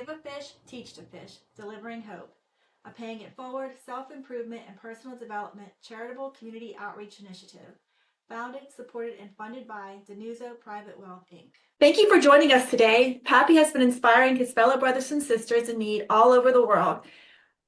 Give a fish, teach to fish, delivering hope. A Paying It Forward, self-improvement and personal development charitable community outreach initiative. Founded, supported, and funded by Denuzo Private Wealth, Inc. Thank you for joining us today. Pappy has been inspiring his fellow brothers and sisters in need all over the world.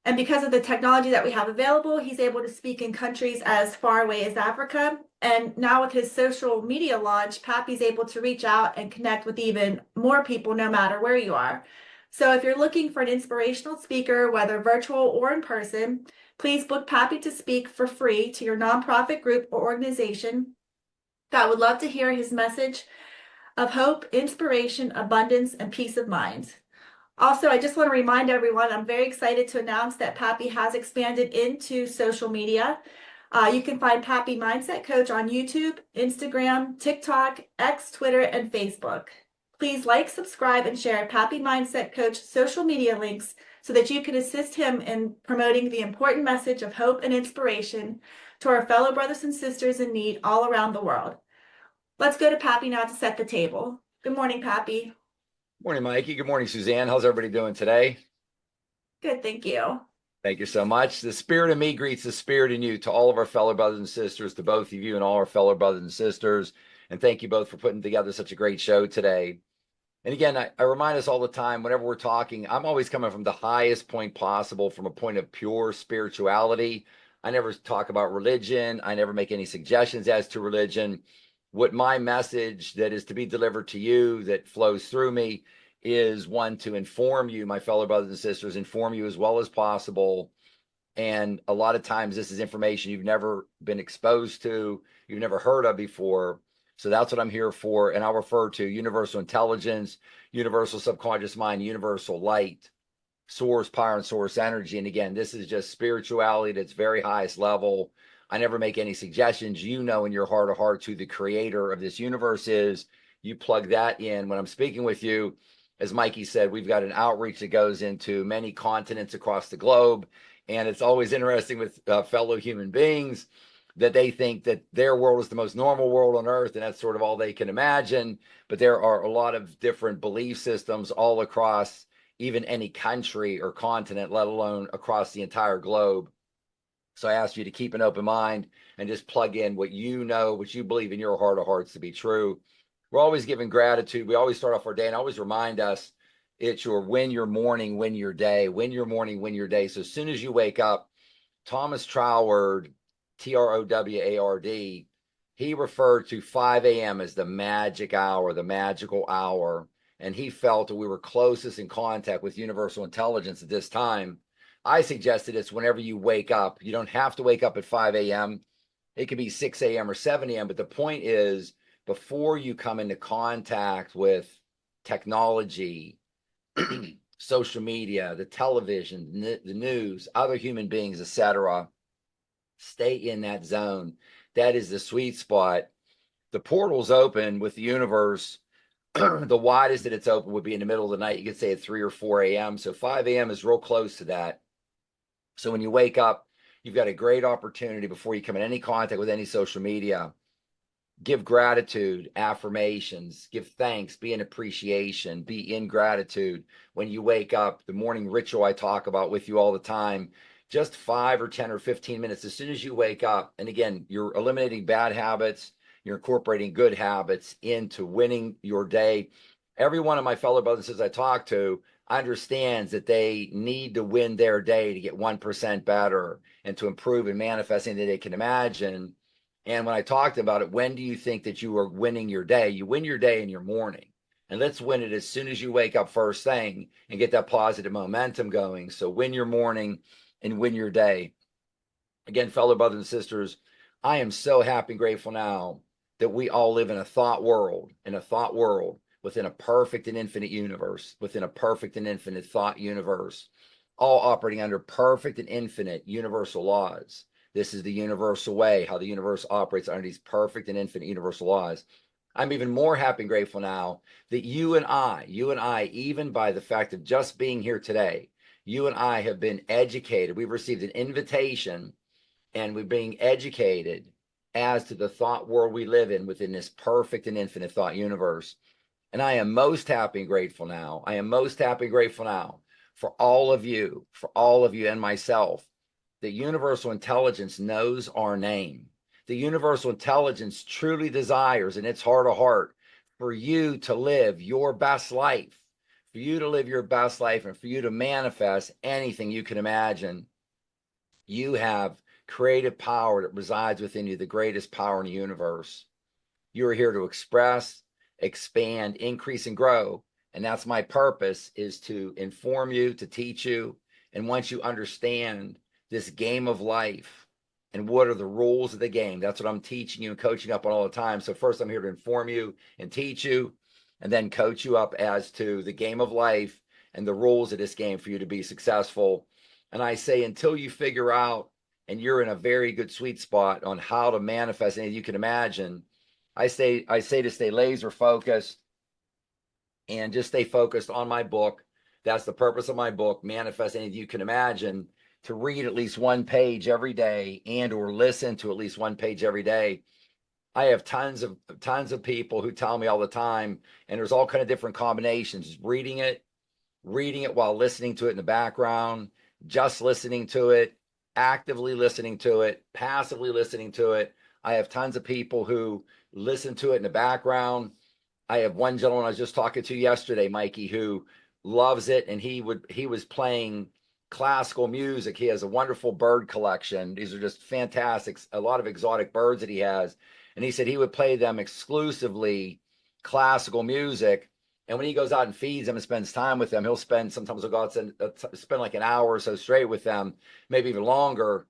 And because of the technology that we have available, he's able to speak in countries as far away as Africa. And now with his social media launch, Pappy's able to reach out and connect with even more people no matter where you are. So if you're looking for an inspirational speaker, whether virtual or in person, please book Pappy to speak for free to your nonprofit group or organization that would love to hear his message of hope, inspiration, abundance, and peace of mind. Also, I just want to remind everyone, I'm very excited to announce that Pappy has expanded into social media. You can find Pappy Mindset Coach on YouTube, Instagram, TikTok, X, Twitter, and Facebook. Please like, subscribe, and share Pappy Mindset Coach social media links so that you can assist him in promoting the important message of hope and inspiration to our fellow brothers and sisters in need all around the world. Let's go to Pappy now to set the table. Good morning, Pappy. Morning, Mikey. Good morning, Suzanne. How's everybody doing today? Good, thank you. Thank you so much. The spirit in me greets the spirit in you, to all of our fellow brothers and sisters, to both of you and all our fellow brothers and sisters. And thank you both for putting together such a great show today. And again, I remind us all the time, whenever we're talking, I'm always coming from the highest point possible, from a point of pure spirituality. I never talk about religion. I never make any suggestions as to religion. What my message that is to be delivered to you, that flows through me, is one, to inform you, my fellow brothers and sisters, inform you as well as possible. And a lot of times this is information you've never been exposed to, you've never heard of before. So that's what I'm here for. And I'll refer to universal intelligence, universal subconscious mind, universal light, source power, and source energy. And again, this is just spirituality at its very highest level. I never make any suggestions. You know in your heart of hearts who the creator of this universe is. You plug that in. When I'm speaking with you, as Mikey said, we've got an outreach that goes into many continents across the globe. And it's always interesting with fellow human beings that they think that their world is the most normal world on earth, and that's sort of all they can imagine. But there are a lot of different belief systems all across even any country or continent, let alone across the entire globe. So I ask you to keep an open mind and just plug in what you know, what you believe in your heart of hearts to be true. We're always giving gratitude. We always start off our day and always remind us it's your win your morning, win your day, win your morning, win your day. So as soon as you wake up, Thomas Troward, Troward, he referred to 5 a.m. as the magic hour, the magical hour. And he felt that we were closest in contact with universal intelligence at this time. I suggested it's whenever you wake up. You don't have to wake up at 5 a.m. It could be 6 a.m. or 7 a.m. But the point is, before you come into contact with technology, social media, the television, the news, other human beings, etc., stay in that zone. That is the sweet spot. The portal's open with the universe. The widest that it's open would be in the middle of the night. You could say at 3 or 4 a.m. So 5 a.m. is real close to that. So when you wake up, you've got a great opportunity before you come in any contact with any social media. Give gratitude, affirmations, give thanks, be in appreciation, be in gratitude. When you wake up, the morning ritual I talk about with you all the time, just 5 or 10 or 15 minutes as soon as you wake up. And again, you're eliminating bad habits, you're incorporating good habits into winning your day. Every one of my fellow brothers and sisters I talk to understands that they need to win their day to get 1% better and to improve and manifest anything they can imagine. And when I talked about it, when do you think that you are winning your day? You win your day in your morning. And let's win it as soon as you wake up first thing and get that positive momentum going. So win your morning and win your day. Again, fellow brothers and sisters, I am so happy and grateful now that we all live in a thought world, within a perfect and infinite universe, within a perfect and infinite thought universe, all operating under perfect and infinite universal laws. This is the universal way, how the universe operates under these perfect and infinite universal laws. I'm even more happy and grateful now that you and I, even by the fact of just being here today, you and I have been educated. We've received an invitation and we're being educated as to the thought world we live in within this perfect and infinite thought universe. And I am most happy and grateful now. I am most happy and grateful now for all of you, and myself. The universal intelligence knows our name. The universal intelligence truly desires in its heart of heart for you to live your best life, for you to live your best life, and for you to manifest anything you can imagine. You have creative power that resides within you, the greatest power in the universe. You are here to express, expand, increase, and grow. And that's my purpose, is to inform you, to teach you. And once you understand this game of life and what are the rules of the game, that's what I'm teaching you and coaching up on all the time. So first I'm here to inform you and teach you, and then coach you up as to the game of life and the rules of this game for you to be successful. And I say, until you figure out, and you're in a very good sweet spot on how to manifest anything you can imagine, I say to stay laser focused and just stay focused on my book. That's the purpose of my book, Manifest Anything You Can Imagine, to read at least one page every day and or listen to at least one page every day. I have tons of people who tell me all the time, and there's all kind of different combinations, reading it while listening to it in the background, just listening to it, actively listening to it, passively listening to it. I have tons of people who listen to it in the background. I have one gentleman I was just talking to yesterday, Mikey, who loves it, and he was playing classical music. He has a wonderful bird collection. These are just fantastic, a lot of exotic birds that he has. And he said he would play them exclusively classical music. And when he goes out and feeds them and spends time with them, sometimes he'll go out and spend like an hour or so straight with them, maybe even longer.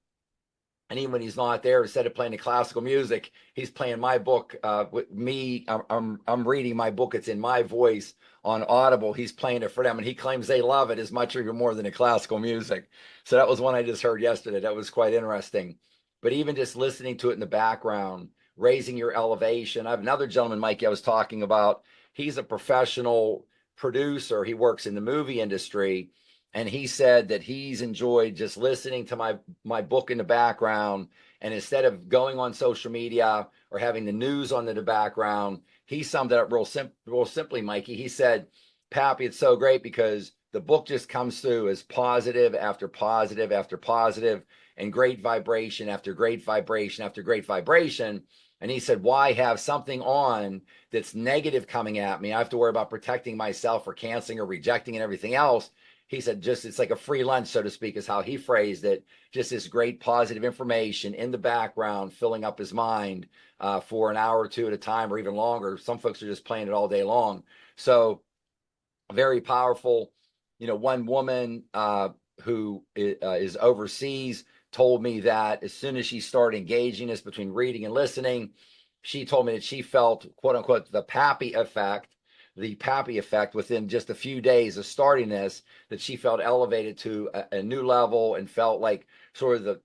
And even when he's not there, instead of playing the classical music, he's playing my book with me. I'm reading my book. It's in my voice on Audible. He's playing it for them, and he claims they love it as much or even more than the classical music. So that was one I just heard yesterday. That was quite interesting. But even just listening to it in the background, raising your elevation. I have another gentleman, Mikey, I was talking about. He's a professional producer. He works in the movie industry. And he said that he's enjoyed just listening to my book in the background. And instead of going on social media or having the news on in the background, he summed it up real simply, Mikey. He said, Pappy, it's so great because the book just comes through as positive after positive after positive, and great vibration after great vibration after great vibration. And he said, why have something on that's negative coming at me? I have to worry about protecting myself or canceling or rejecting and everything else. He said, just it's like a free lunch, so to speak, is how he phrased it. Just this great positive information in the background, filling up his mind for an hour or two at a time, or even longer. Some folks are just playing it all day long. So very powerful. One woman who is overseas told me that as soon as she started engaging us between reading and listening, she told me that she felt, quote unquote, the pappy effect within just a few days of starting this, that she felt elevated to a new level and felt like sort of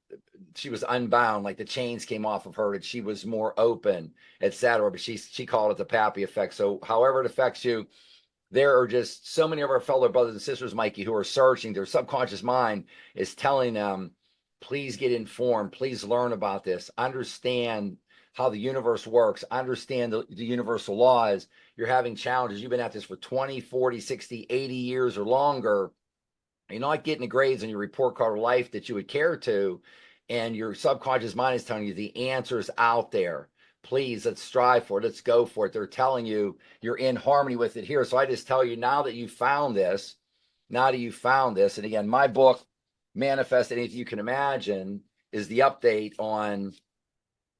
she was unbound, like the chains came off of her, and she was more open, etc. But she called it the pappy effect. So however it affects you, there are just so many of our fellow brothers and sisters, Mikey, who are searching. Their subconscious mind is telling them, please get informed, please learn about this, understand how the universe works, understand the universal laws. You're having challenges. You've been at this for 20, 40, 60, 80 years or longer. You're not getting the grades on your report card of life that you would care to. And your subconscious mind is telling you the answer's out there. Please, let's strive for it. Let's go for it. They're telling you you're in harmony with it here. So I just tell you, now that you found this, and again, my book, Manifest Anything You Can Imagine, is the update on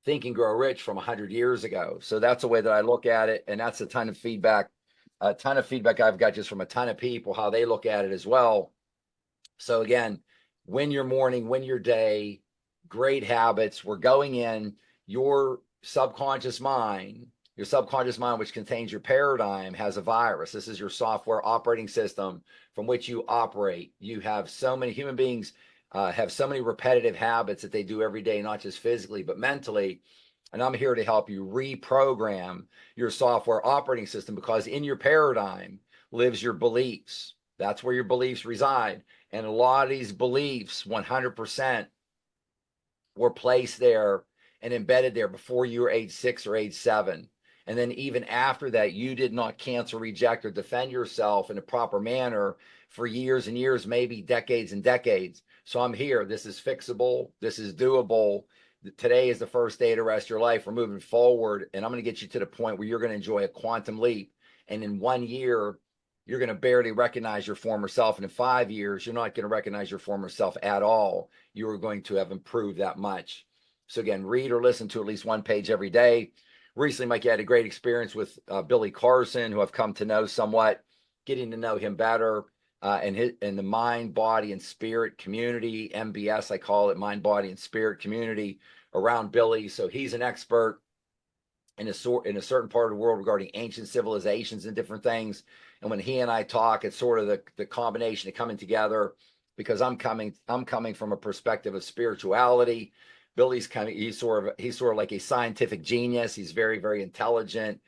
Think and Grow Rich from 100 years ago. So that's the way that I look at it. And that's a ton of feedback I've got just from a ton of people, how they look at it as well. So again, win your morning, win your day, great habits. We're going in your subconscious mind, which contains your paradigm, has a virus. This is your software operating system from which you operate. You have so many human beings have so many repetitive habits that they do every day, not just physically, but mentally. And I'm here to help you reprogram your software operating system, because in your paradigm lives your beliefs. That's where your beliefs reside. And a lot of these beliefs, 100%, were placed there and embedded there before you were age 6 or age 7. And then even after that, you did not cancel, reject, or defend yourself in a proper manner for years and years, maybe decades and decades. So I'm here. This is fixable. This is doable. Today is the first day of the rest of your life. We're moving forward, and I'm going to get you to the point where you're going to enjoy a quantum leap. And in 1 year, you're going to barely recognize your former self. And in 5 years, you're not going to recognize your former self at all. You are going to have improved that much. So again, read or listen to at least one page every day. Recently, Mike, I had a great experience with Billy Carson, who I've come to know somewhat, getting to know him better. And the mind, body, and spirit community, MBS, I call it, mind, body, and spirit community around Billy. So he's an expert in a certain part of the world regarding ancient civilizations and different things. And when he and I talk, it's sort of the combination of coming together, because I'm coming from a perspective of spirituality. Billy's he's sort of like a scientific genius. He's very, very intelligent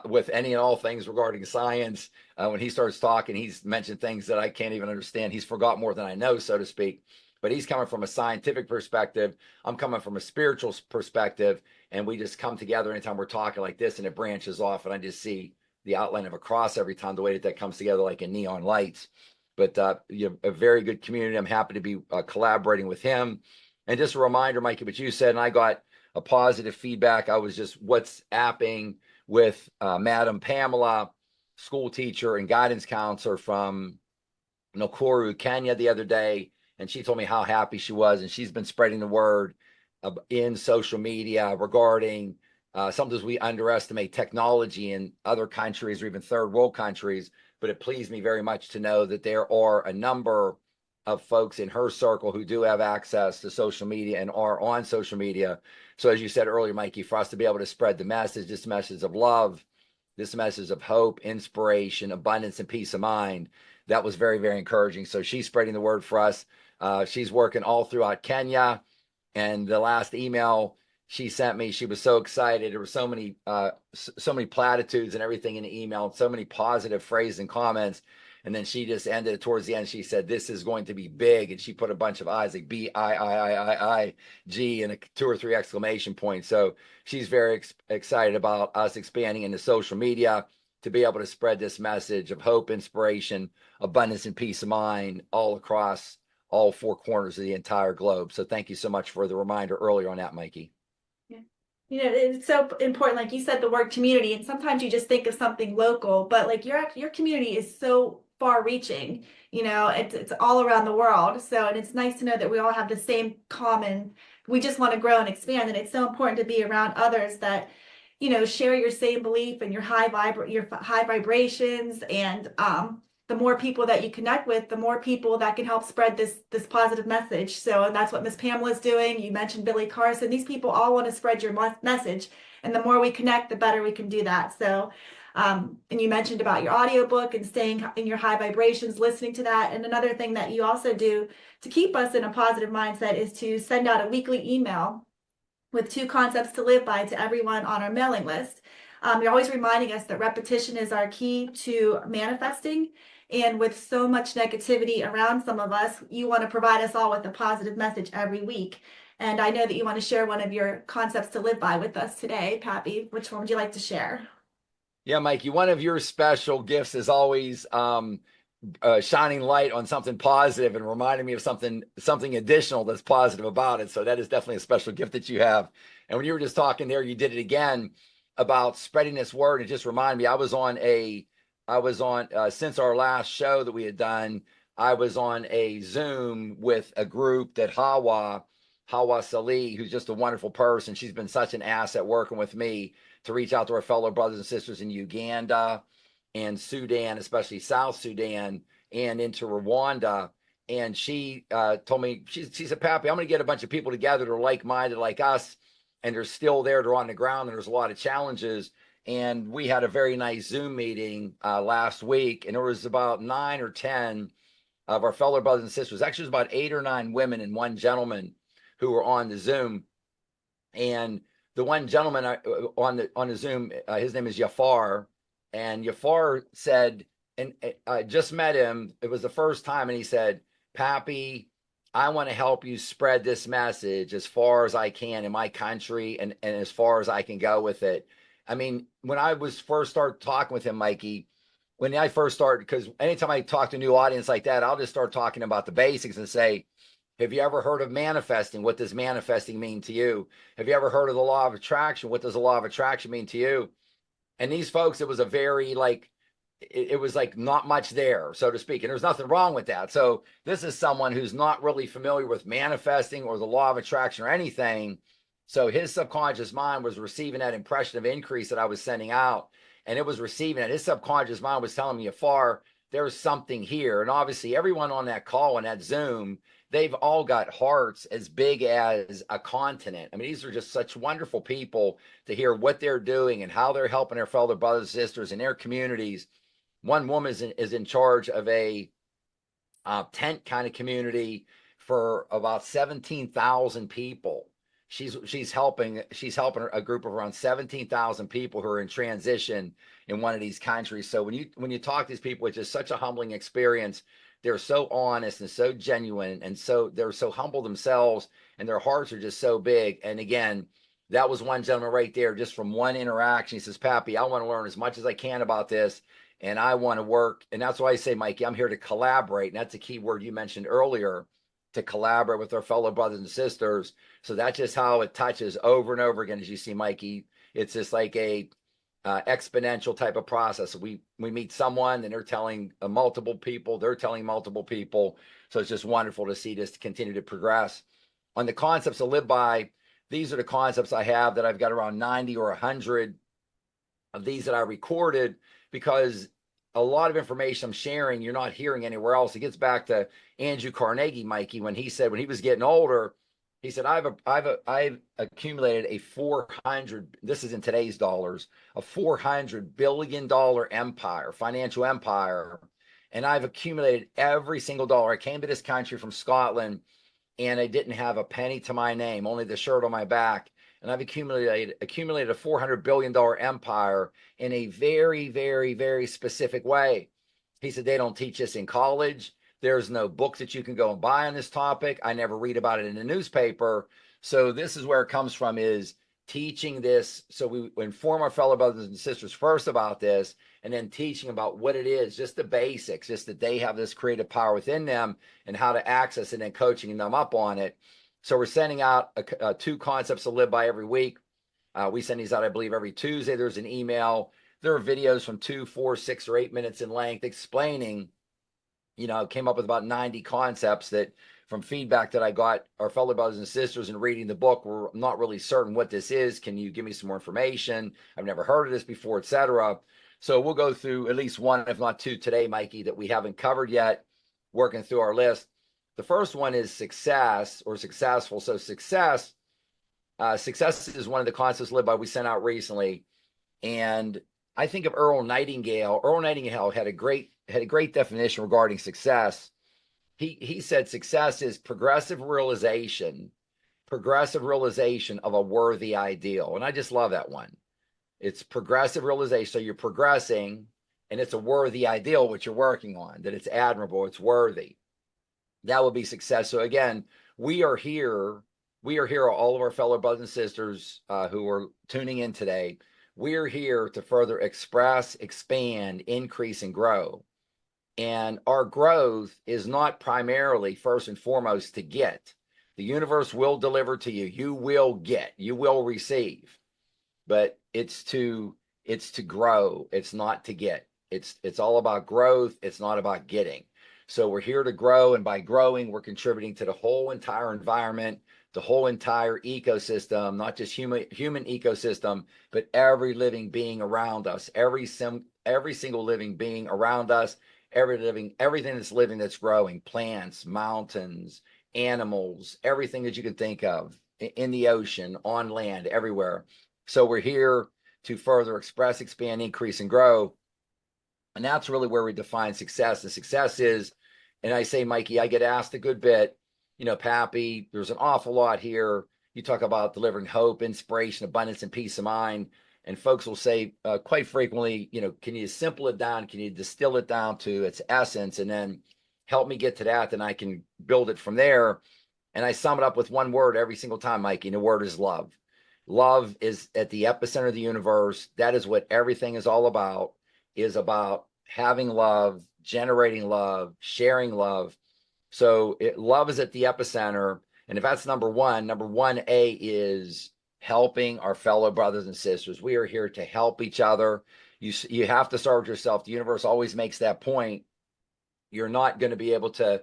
with any and all things regarding science. When he starts talking, he's mentioned things that I can't even understand. He's forgot more than I know, so to speak. But he's coming from a scientific perspective. I'm coming from a spiritual perspective, and we just come together anytime we're talking like this, and it branches off, and I just see the outline of a cross every time, the way that comes together like in neon lights. But you have a very good community. I'm happy to be collaborating with him. And just a reminder, Mikey, what you said, and I got a positive feedback. I was just WhatsApping with Madam Pamela, school teacher and guidance counselor from Nakuru, Kenya, the other day, and she told me how happy she was, and she's been spreading the word in social media regarding sometimes we underestimate technology in other countries or even third world countries, but it pleased me very much to know that there are a number of folks in her circle who do have access to social media and are on social media. So as you said earlier, Mikey, for us to be able to spread the message, this message of love, this message of hope, inspiration, abundance, and peace of mind, that was very, very encouraging. So she's spreading the word for us. She's working all throughout Kenya. And the last email she sent me, she was so excited. There were so many platitudes and everything in the email, so many positive phrases and comments. And then she just ended it towards the end. She said, "This is going to be big." And she put a bunch of I's, like BIIIIIG, and 2 or 3 exclamation points. So she's very excited about us expanding into social media to be able to spread this message of hope, inspiration, abundance, and peace of mind all across all 4 corners of the entire globe. So thank you so much for the reminder earlier on that, Mikey. You know, it's so important, like you said, the word community, and sometimes you just think of something local, but like your community is so far reaching, you know, it's all around the world. So, and it's nice to know that we all have the same common, we just want to grow and expand. And it's so important to be around others that, you know, share your same belief and your high vibrations. And the more people that you connect with, the more people that can help spread this positive message. So, and that's what Miss Pamela's doing. You mentioned Billy Carson. These people all want to spread your message, and the more we connect, the better we can do that. So, and you mentioned about your audiobook and staying in your high vibrations, listening to that. And another thing that you also do to keep us in a positive mindset is to send out a weekly email with 2 concepts to live by to everyone on our mailing list. You're always reminding us that repetition is our key to manifesting. And with so much negativity around some of us, you want to provide us all with a positive message every week. And I know that you want to share one of your concepts to live by with us today, Pappy. Which one would you like to share? Yeah, Mikey, one of your special gifts is always shining light on something positive and reminding me of something additional that's positive about it. So that is definitely a special gift that you have. And when you were just talking there, you did it again about spreading this word. It just reminded me, I was on since our last show that we had done, I was on a Zoom with a group that Hawa Salih, who's just a wonderful person. She's been such an asset working with me to reach out to our fellow brothers and sisters in Uganda and Sudan, especially South Sudan, and into Rwanda. And she told me, she said, "Pappy, I'm going to get a bunch of people together that are like-minded like us, and they're still there, they're on the ground, and there's a lot of challenges." And we had a very nice Zoom meeting last week, and there was about 9 or 10 of our fellow brothers and sisters. Actually, it was about 8 or 9 women and 1 gentleman who were on the Zoom. And the one gentleman on the Zoom, his name is Yafar, and Yafar said, and I just met him. It was the first time, and he said, "Pappy, I want to help you spread this message as far as I can in my country, and as far as I can go with it." I mean, when I was first started talking with him, Mikey, when I first started, because anytime I talk to a new audience like that, I'll just start talking about the basics and say, have you ever heard of manifesting? What does manifesting mean to you? Have you ever heard of the law of attraction? What does the law of attraction mean to you? And these folks, it was a very like, it was like not much there, so to speak. And there's nothing wrong with that. So this is someone who's not really familiar with manifesting or the law of attraction or anything. So his subconscious mind was receiving that impression of increase that I was sending out, and it was receiving it. His subconscious mind was telling me afar, there's something here. And obviously everyone on that call and that Zoom, they've all got hearts as big as a continent. I mean, these are just such wonderful people to hear what they're doing and how they're helping their fellow brothers and sisters in their communities. One woman is in charge of a tent kind of community for about 17,000 people. She's helping a group of around 17,000 people who are in transition in one of these countries. So when you talk to these people, it's just such a humbling experience. They're so honest and so genuine, and so they're so humble themselves, and their hearts are just so big. And again, that was one gentleman right there, just from one interaction. He says, Pappy, I want to learn as much as I can about this, and I want to work. And that's why I say, Mikey, I'm here to collaborate. And that's a key word you mentioned earlier, to collaborate with our fellow brothers and sisters. So that's just how it touches over and over again. As you see, Mikey, it's just like a exponential type of process. We meet someone and they're telling multiple people, they're telling multiple people. So it's just wonderful to see this continue to progress. On the concepts to live by, these are the concepts I have that I've got around 90 or 100 of these that I recorded, because a lot of information I'm sharing, you're not hearing anywhere else. It gets back to Andrew Carnegie, Mikey, when he said, when he was getting older, he said, I've accumulated a 400, this is in today's dollars, a $400 billion empire, financial empire. And I've accumulated every single dollar. I came to this country from Scotland and I didn't have a penny to my name, only the shirt on my back. And I've accumulated a $400 billion empire in a very, very, very specific way. He said, they don't teach this in college. There's no book that you can go and buy on this topic. I never read about it in the newspaper. So this is where it comes from, is teaching this. So we inform our fellow brothers and sisters first about this, and then teaching about what it is, just the basics, just that they have this creative power within them and how to access it, and coaching them up on it. So we're sending out 2 concepts to live by every week. We send these out, I believe, every Tuesday. There's an email. There are videos from 2, 4, 6, or 8 minutes in length explaining, came up with about 90 concepts that, from feedback that I got, our fellow brothers and sisters in reading the book, were not really certain what this is. Can you give me some more information? I've never heard of this before, etc. So we'll go through at least 1, if not 2 today, Mikey, that we haven't covered yet, working through our list. The first one is success, or successful. So success is one of the concepts lived by we sent out recently. And I think of Earl Nightingale. Earl Nightingale had a great definition regarding success. He said success is progressive realization of a worthy ideal. And I just love that one. It's progressive realization. So you're progressing, and it's a worthy ideal, what you're working on, that it's admirable, it's worthy. That will be success. So again, we are here, all of our fellow brothers and sisters who are tuning in today. We're here to further express, expand, increase, and grow. And our growth is not primarily, first and foremost, to get. The universe will deliver to you. You will get, you will receive. But it's to grow. It's not to get. It's all about growth. It's not about getting. So we're here to grow, and by growing, we're contributing to the whole entire environment, the whole entire ecosystem, not just human ecosystem, but every living being around us, every single living being around us, everything that's living, that's growing, plants, mountains, animals, everything that you can think of, in the ocean, on land, everywhere. So we're here to further express, expand, increase, and grow. And that's really where we define success. The success is, and I say, Mikey, I get asked a good bit, Pappy, there's an awful lot here. You talk about delivering hope, inspiration, abundance, and peace of mind. And folks will say quite frequently, can you simple it down? Can you distill it down to its essence, and then help me get to that? Then I can build it from there. And I sum it up with one word every single time, Mikey, and the word is love. Love is at the epicenter of the universe. That is what everything is about having love, generating love, sharing love. So love is at the epicenter. And if that's number one A is helping our fellow brothers and sisters. We are here to help each other. You have to start with yourself. The universe always makes that point. You're not going to be able to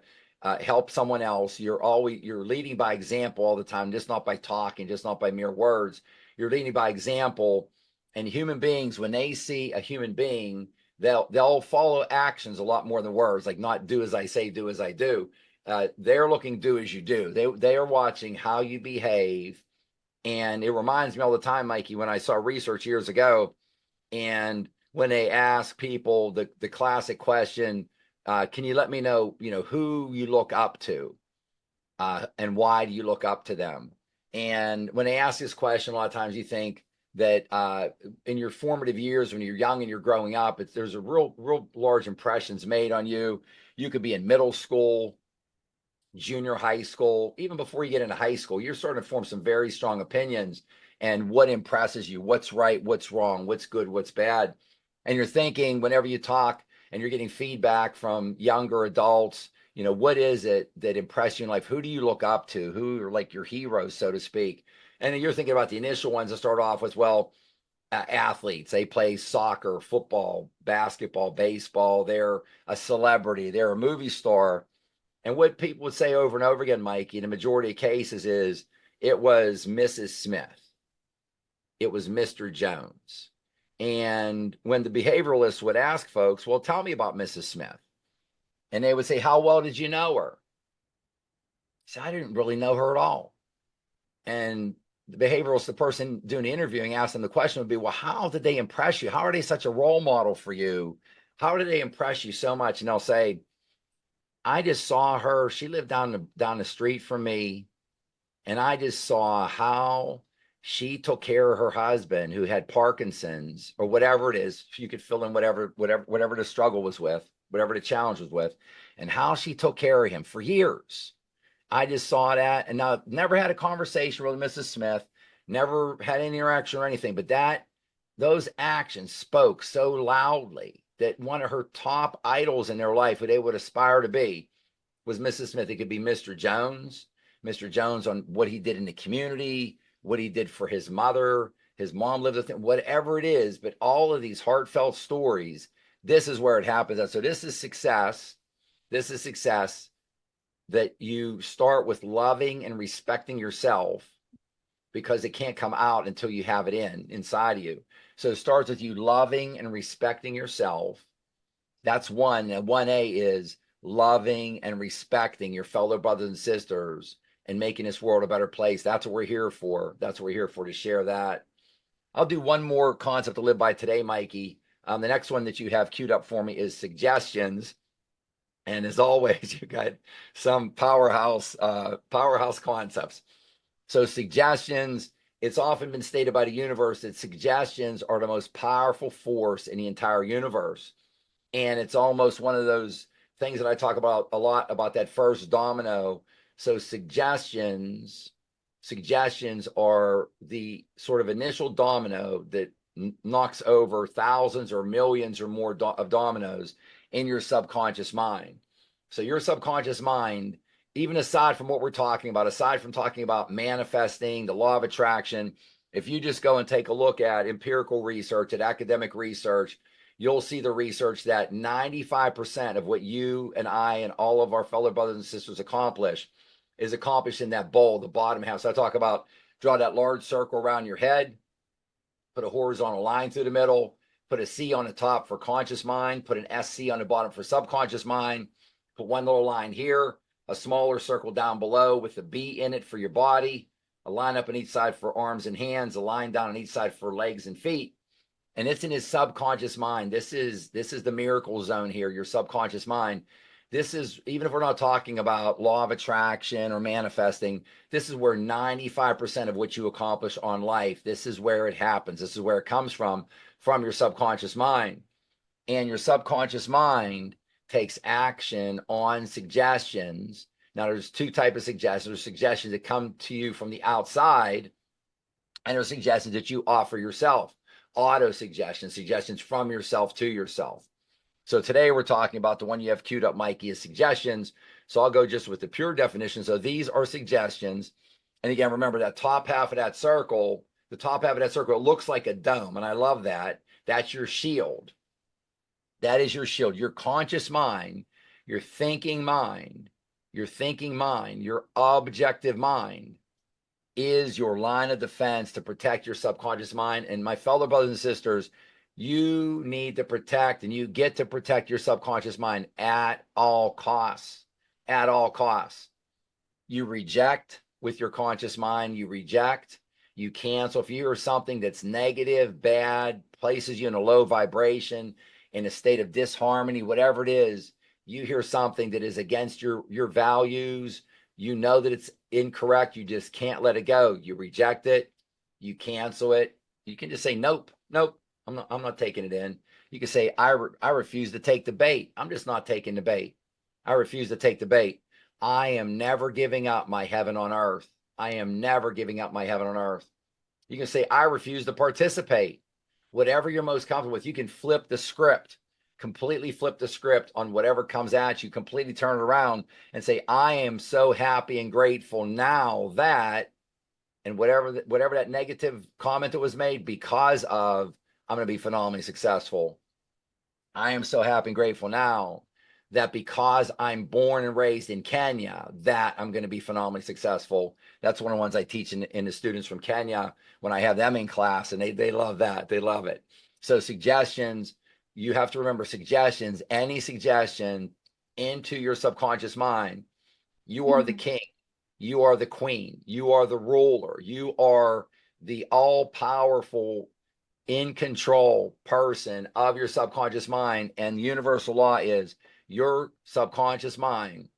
help someone else. You're leading by example all the time, just not by talking, just not by mere words. You're leading by example. And human beings, when they see a human being, they'll follow actions a lot more than words, like not do as I say, do as I do. They're looking do as you do. They are watching how you behave. And it reminds me all the time, Mikey, when I saw research years ago, and when they ask people the classic question, can you let me know, who you look up to, and why do you look up to them? And when they ask this question, a lot of times you think that in your formative years, when you're young and you're growing up, there's a real large impressions made on you. You could be in middle school, junior high school, even before you get into high school, you're starting to form some very strong opinions and what impresses you, what's right, what's wrong, what's good, what's bad. And you're thinking whenever you talk and you're getting feedback from younger adults, what is it that impressed you in life? Who do you look up to? Who are like your heroes, so to speak? And then you're thinking about the initial ones to start off with, well, athletes, they play soccer, football, basketball, baseball. They're a celebrity. They're a movie star. And what people would say over and over again, Mikey, in the majority of cases is it was Mrs. Smith. It was Mr. Jones. And when the behavioralists would ask folks, well, tell me about Mrs. Smith. And they would say, how well did you know her? So I didn't really know her at all. And the behavioralist, the person doing the interviewing, asked them the question would be, well, how did they impress you? How are they such a role model for you? How did they impress you so much? And they'll say, I just saw her. She lived down the street from me, and I just saw how she took care of her husband who had Parkinson's or whatever it is. You could fill in whatever the struggle was with, whatever the challenge was with, and how she took care of him for years. I just saw that, and now never had a conversation with Mrs. Smith, never had any interaction or anything, but those actions spoke so loudly that one of her top idols in their life, who they would aspire to be, was Mrs. Smith. It could be Mr. Jones on what he did in the community, what he did for his mother. His mom lived with him, whatever it is. But all of these heartfelt stories, this is where it happens. So this is success. This is success, that you start with loving and respecting yourself, because it can't come out until you have it inside of you. So it starts with you loving and respecting yourself. That's one. And 1A is loving and respecting your fellow brothers and sisters and making this world a better place. That's what we're here for. That's what we're here for, to share that. I'll do one more concept to live by today, Mikey. The next one that you have queued up for me is suggestions. And as always, you got some powerhouse concepts. So suggestions, it's often been stated by the universe that suggestions are the most powerful force in the entire universe. And it's almost one of those things that I talk about a lot, about that first domino. So suggestions are the sort of initial domino that knocks over thousands or millions or more of dominoes in your subconscious mind. So your subconscious mind, even aside from what we're talking about, aside from talking about manifesting, the law of attraction, if you just go and take a look at empirical research, at academic research, you'll see the research that 95% of what you and I and all of our fellow brothers and sisters accomplish is accomplished in that bowl, the bottom half. So I talk about draw that large circle around your head, put a horizontal line through the middle, put a C on the top for conscious mind, put an SC on the bottom for subconscious mind, put one little line here, a smaller circle down below with a B in it for your body, a line up on each side for arms and hands, a line down on each side for legs and feet. And it's in his subconscious mind. This is the miracle zone here, your subconscious mind. This is, even if we're not talking about law of attraction or manifesting, this is where 95% of what you accomplish on life, this is where it happens. This is where it comes from your subconscious mind. And your subconscious mind takes action on suggestions. Now, there's two types of suggestions. There's suggestions that come to you from the outside, And there are suggestions that you offer yourself, auto suggestions, suggestions from yourself to yourself. So today we're talking about the one you have queued up, Mikey, is suggestions. So I'll go just with the pure definition. So these are suggestions. And again, remember that top half of that circle, the top half of that circle, it looks like a dome. And I love that. That's your shield. That is your shield. Your conscious mind, your thinking mind, your objective mind is your line of defense to protect your subconscious mind. And my fellow brothers and sisters, you need to protect, and you get to protect your subconscious mind at all costs. At all costs. You reject with your conscious mind, you reject, you cancel. If you hear something that's negative, bad, places you in a low vibration, in a state of disharmony, whatever it is, you hear something that is against your values, you know that it's incorrect, you just can't let it go. You reject it, you cancel it. You can just say, nope, I'm not taking it in. You can say, I refuse to take the bait. I'm just not taking the bait. I refuse to take the bait. I am never giving up my heaven on earth. I am never giving up my heaven on earth. You can say, I refuse to participate. Whatever you're most comfortable with, you can flip the script, completely flip the script on whatever comes at you, completely turn it around and say, I am so happy and grateful now that, and whatever that negative comment that was made, because of, I'm going to be phenomenally successful. I am so happy and grateful now that because I'm born and raised in Kenya, that I'm going to be phenomenally successful. That's one of the ones I teach in the students from Kenya when I have them in class, and they love that. They love it. So suggestions, you have to remember suggestions, any suggestion into your subconscious mind. You are the king. You are the queen. You are the ruler. You are the all-powerful, in control person of your subconscious mind. And universal law is your subconscious mind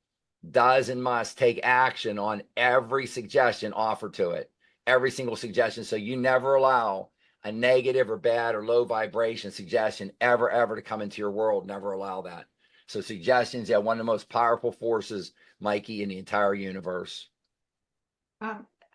does and must take action on every suggestion offered to it, every single suggestion. So you never allow a negative or bad or low vibration suggestion ever to come into your world. Never allow that. So suggestions, yeah, one of the most powerful forces, Mikey, in the entire universe.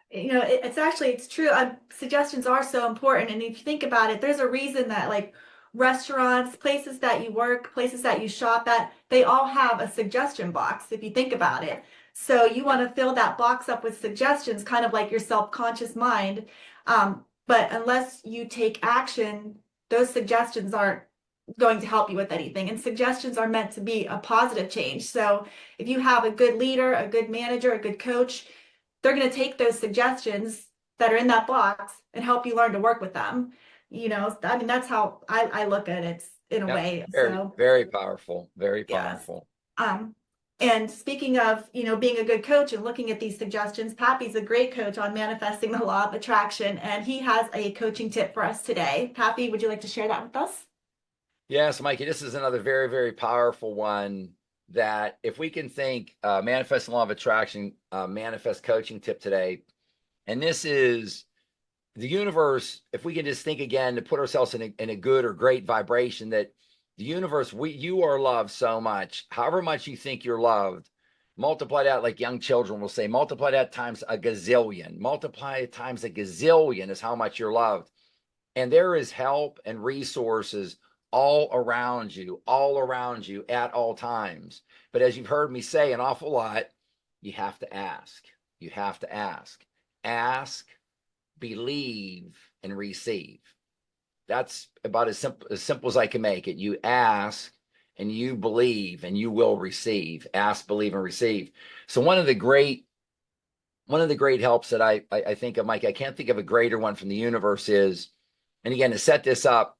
It's true. Suggestions are so important. And if you think about it, there's a reason that like restaurants, places that you work, places that you shop at, they all have a suggestion box, if you think about it. So you want to fill that box up with suggestions, kind of like your self-conscious mind. But unless you take action, those suggestions aren't going to help you with anything. And suggestions are meant to be a positive change. So if you have a good leader, a good manager, a good coach, they're going to take those suggestions that are in that box and help you learn to work with them. I mean, that's how I look at it in a Yep. way. Very, So, very powerful. Very yes. powerful. And speaking of, being a good coach and looking at these suggestions, Pappy's a great coach on manifesting the law of attraction, and he has a coaching tip for us today. Pappy, would you like to share that with us? Yes, Mikey, this is another very, very powerful one that if we can think manifest the law of attraction, manifest coaching tip today. And this is the universe. If we can just think again to put ourselves in a good or great vibration, that the universe, you are loved so much, however much you think you're loved, multiply that, like young children will say, multiply that times a gazillion, multiply it times a gazillion is how much you're loved. And there is help and resources all around you at all times. But as you've heard me say an awful lot, you have to ask. You have to ask. Ask, believe, and receive. That's about as simple as I can make it. You ask and you believe and you will receive. Ask, believe, and receive. So one of the great helps that I think of, Mike, I can't think of a greater one from the universe is, and again, to set this up,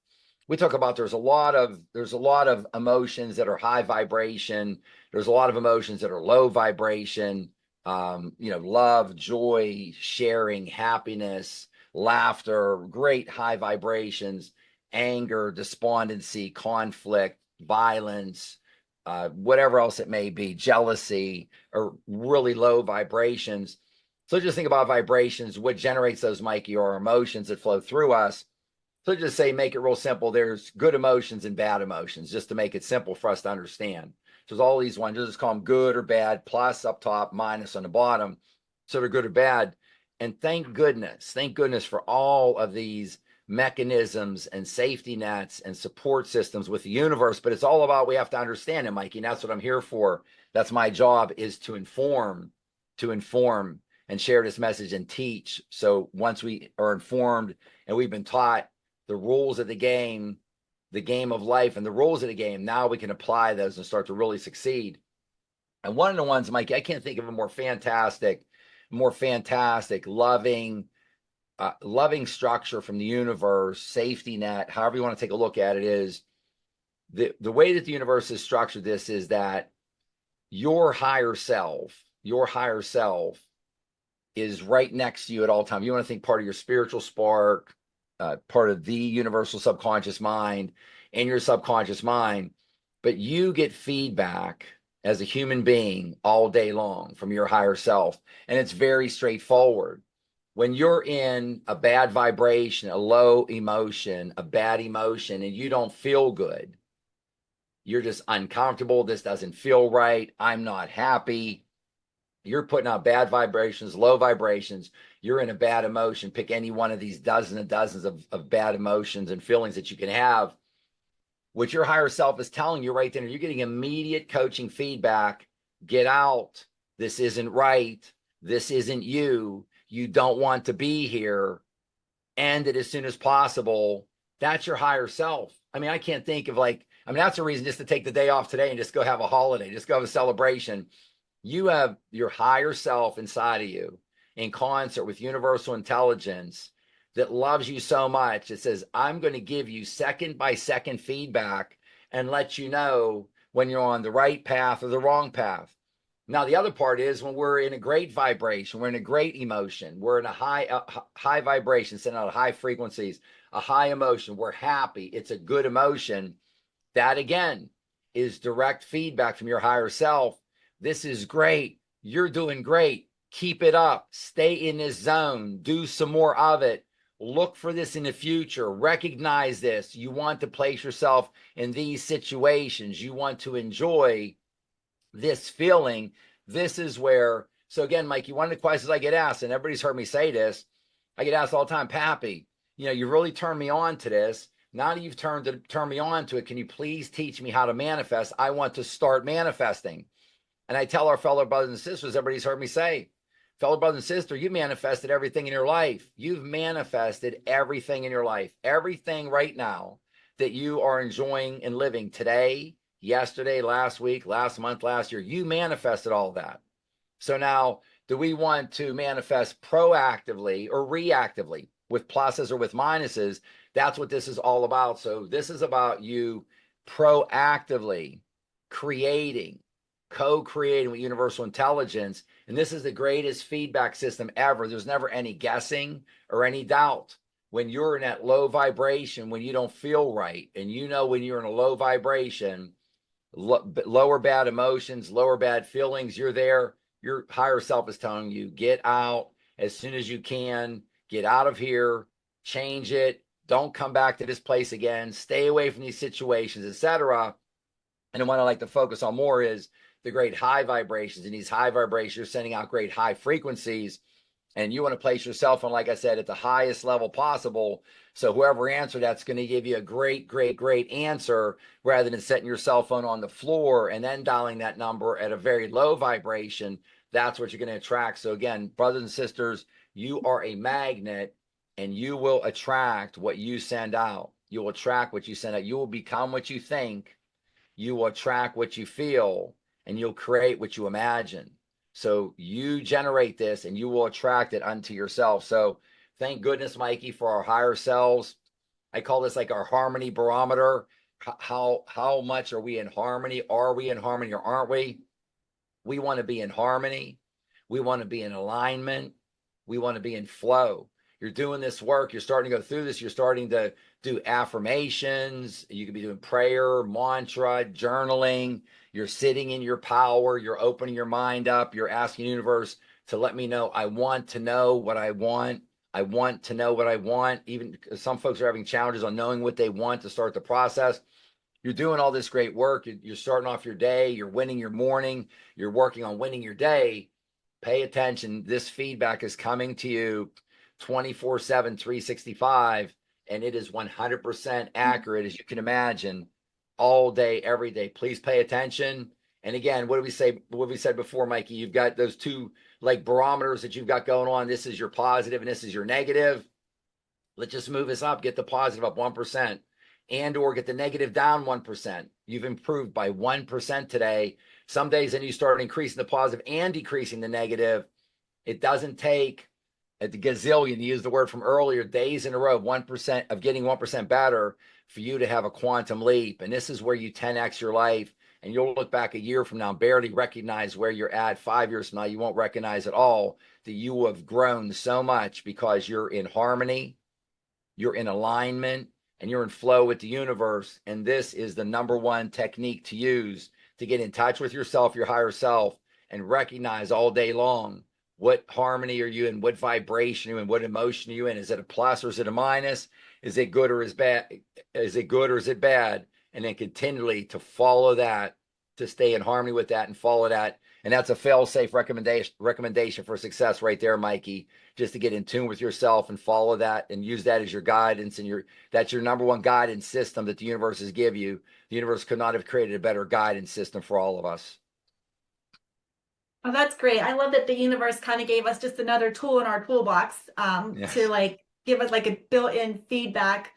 we talk about there's a lot of emotions that are high vibration. There's a lot of emotions that are low vibration. Love, joy, sharing, happiness, laughter, great high vibrations, anger, despondency, conflict, violence, whatever else it may be, jealousy, or really low vibrations. So just think about vibrations. What generates those, Mikey, are emotions that flow through us. So just say, make it real simple. There's good emotions and bad emotions, just to make it simple for us to understand. So there's all these ones, just call them good or bad, plus up top, minus on the bottom. So they're good or bad. And thank goodness for all of these mechanisms and safety nets and support systems with the universe. But it's all about, we have to understand it, Mikey. And that's what I'm here for. That's my job, is to inform and share this message and teach. So once we are informed and we've been taught the rules of the game of life and the rules of the game, now we can apply those and start to really succeed. And one of the ones, Mikey, I can't think of a more fantastic, loving, loving structure from the universe, safety net, however you want to take a look at it, is the way that the universe is structured. This is that your higher self is right next to you at all times. You want to think part of your spiritual spark, part of the universal subconscious mind and your subconscious mind, but you get feedback as a human being all day long from your higher self. And it's very straightforward. When you're in a bad vibration, a low emotion, a bad emotion, and you don't feel good, you're just uncomfortable. This doesn't feel right. I'm not happy. You're putting out bad vibrations, low vibrations. You're in a bad emotion. Pick any one of these dozens and dozens of bad emotions and feelings that you can have. What your higher self is telling you right then, you're getting immediate coaching feedback. Get out. This isn't right. This isn't you. You don't want to be here. End it as soon as possible. That's your higher self. I mean, I can't think of that's a reason just to take the day off today and just go have a holiday, just go have a celebration. You have your higher self inside of you in concert with universal intelligence that loves you so much. It says, I'm going to give you second by second feedback and let you know when you're on the right path or the wrong path. Now, the other part is when we're in a great vibration, we're in a great emotion, we're in a high vibration, sending out high frequencies, a high emotion, we're happy, it's a good emotion. That again is direct feedback from your higher self. This is great. You're doing great. Keep it up. Stay in this zone. Do some more of it. Look for this in the future. Recognize this. You want to place yourself in these situations. You want to enjoy this feeling. This is where, so again, Mikey, one of the questions I get asked, and everybody's heard me say this, I get asked all the time, Pappy, you really turned me on to this. Now that you've turned me on to it, can you please teach me how to manifest? I want to start manifesting. And I tell our fellow brothers and sisters, everybody's heard me say, fellow brother and sister, you manifested everything in your life. You've manifested everything in your life. Everything right now that you are enjoying and living today, yesterday, last week, last month, last year, you manifested all that. So now, do we want to manifest proactively or reactively with pluses or with minuses? That's what this is all about. So this is about you proactively creating, co-creating with universal intelligence. And this is the greatest feedback system ever. There's never any guessing or any doubt. When you're in that low vibration, when you don't feel right, and when you're in a low vibration, lower bad emotions, lower bad feelings, you're there. Your higher self is telling you, get out as soon as you can, get out of here, change it, don't come back to this place again, stay away from these situations, etc. And what I like to focus on more is the great high vibrations. In these high vibrations, you're sending out great high frequencies, and you want to place yourself on, like I said, at the highest level possible. So whoever answered, that's going to give you a great, great, great answer, rather than setting your cell phone on the floor and then dialing that number at a very low vibration. That's what you're going to attract. So again, brothers and sisters, you are a magnet, and you will attract what you send out. You will attract what you send out. You will become what you think. You will attract what you feel, and you'll create what you imagine. So you generate this and you will attract it unto yourself. So thank goodness, Mikey, for our higher selves. I call this like our harmony barometer. How much are we in harmony? Are we in harmony or aren't we? We want to be in harmony. We want to be in alignment. We want to be in flow. You're doing this work. You're starting to go through this. You're starting to do affirmations. You can be doing prayer, mantra, journaling. You're sitting in your power. You're opening your mind up. You're asking the universe to let me know. I want to know what I want. I want to know what I want. Even some folks are having challenges on knowing what they want to start the process. You're doing all this great work. You're starting off your day. You're winning your morning. You're working on winning your day. Pay attention. This feedback is coming to you 24/7, 365, and it is 100% accurate, as you can imagine, all day, every day. Please pay attention. And again, what did we say? What we said before, Mikey? You've got those two like barometers that you've got going on. This is your positive and this is your negative. Let's just move this up, get the positive up 1% and or get the negative down 1%. You've improved by 1% today. Some days then you start increasing the positive and decreasing the negative. It doesn't take a gazillion, to use the word from earlier, days in a row, 1% of getting 1% better for you to have a quantum leap. And this is where you 10x your life. And you'll look back a year from now, barely recognize where you're at. 5 years from now, you won't recognize at all that you have grown so much because you're in harmony, you're in alignment, and you're in flow with the universe. And this is the number one technique to use to get in touch with yourself, your higher self, and recognize all day long what harmony are you in, what vibration are you in, what emotion are you in. Is it a plus or is it a minus? Is it good or is bad? Is it good or is it bad? And then continually to follow that, to stay in harmony with that and follow that. And that's a fail-safe recommendation for success right there, Mikey, just to get in tune with yourself and follow that and use that as your guidance. And that's your number one guidance system that the universe has given you. The universe could not have created a better guidance system for all of us. Oh, that's great. I love that the universe kind of gave us just another tool in our toolbox Yes. to like give us like a built-in feedback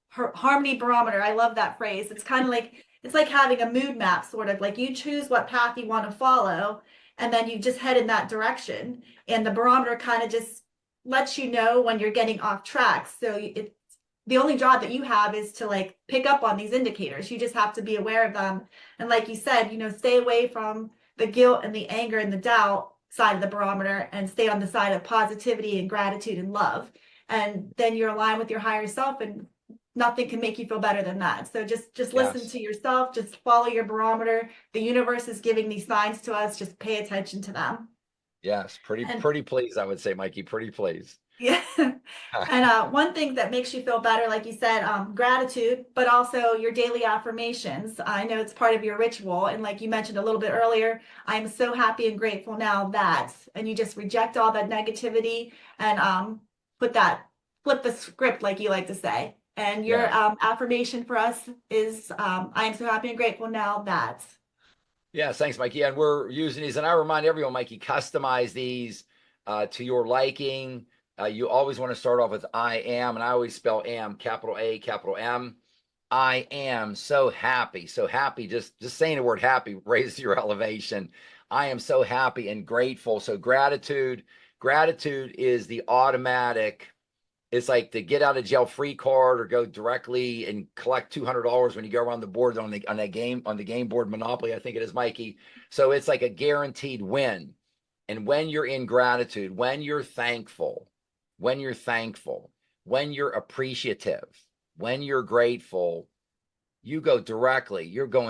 harmony barometer. I love that phrase. It's kind of like it's like having a mood map, sort of like you choose what path you want to follow, and then you just head in that direction. And the barometer kind of just lets you know when you're getting off track. So it's the only job that you have is to like pick up on these indicators. You just have to be aware of them. And like you said, stay away from the guilt and the anger and the doubt side of the barometer and stay on the side of positivity and gratitude and love. And then you're aligned with your higher self, and nothing can make you feel better than that. So just listen Yes. to yourself, just follow your barometer. The universe is giving these signs to us. Just pay attention to them. Yes. And Pretty pleased, I would say, Mikey. Pretty pleased. yeah. And one thing that makes you feel better, like you said, gratitude, but also your daily affirmations. I know it's part of your ritual. And like you mentioned a little bit earlier, I'm so happy and grateful now that, and you just reject all that negativity and flip the script, like you like to say. And your Yes. affirmation for us is, I am so happy and grateful now that. Yes, thanks, Mikey. And we're using these, and I remind everyone, Mikey, customize these to your liking. You always want to start off with I am, and I always spell am, capital A, capital M. I am so happy, so happy. Just saying the word happy raises your elevation. I am so happy and grateful. So gratitude is the automatic. It's like the get out of jail free card or go directly and collect $200 when you go around the board on the game board Monopoly, I think it is, Mikey. So it's like a guaranteed win. And when you're in gratitude, when you're thankful, when you're appreciative, when you're grateful, you're going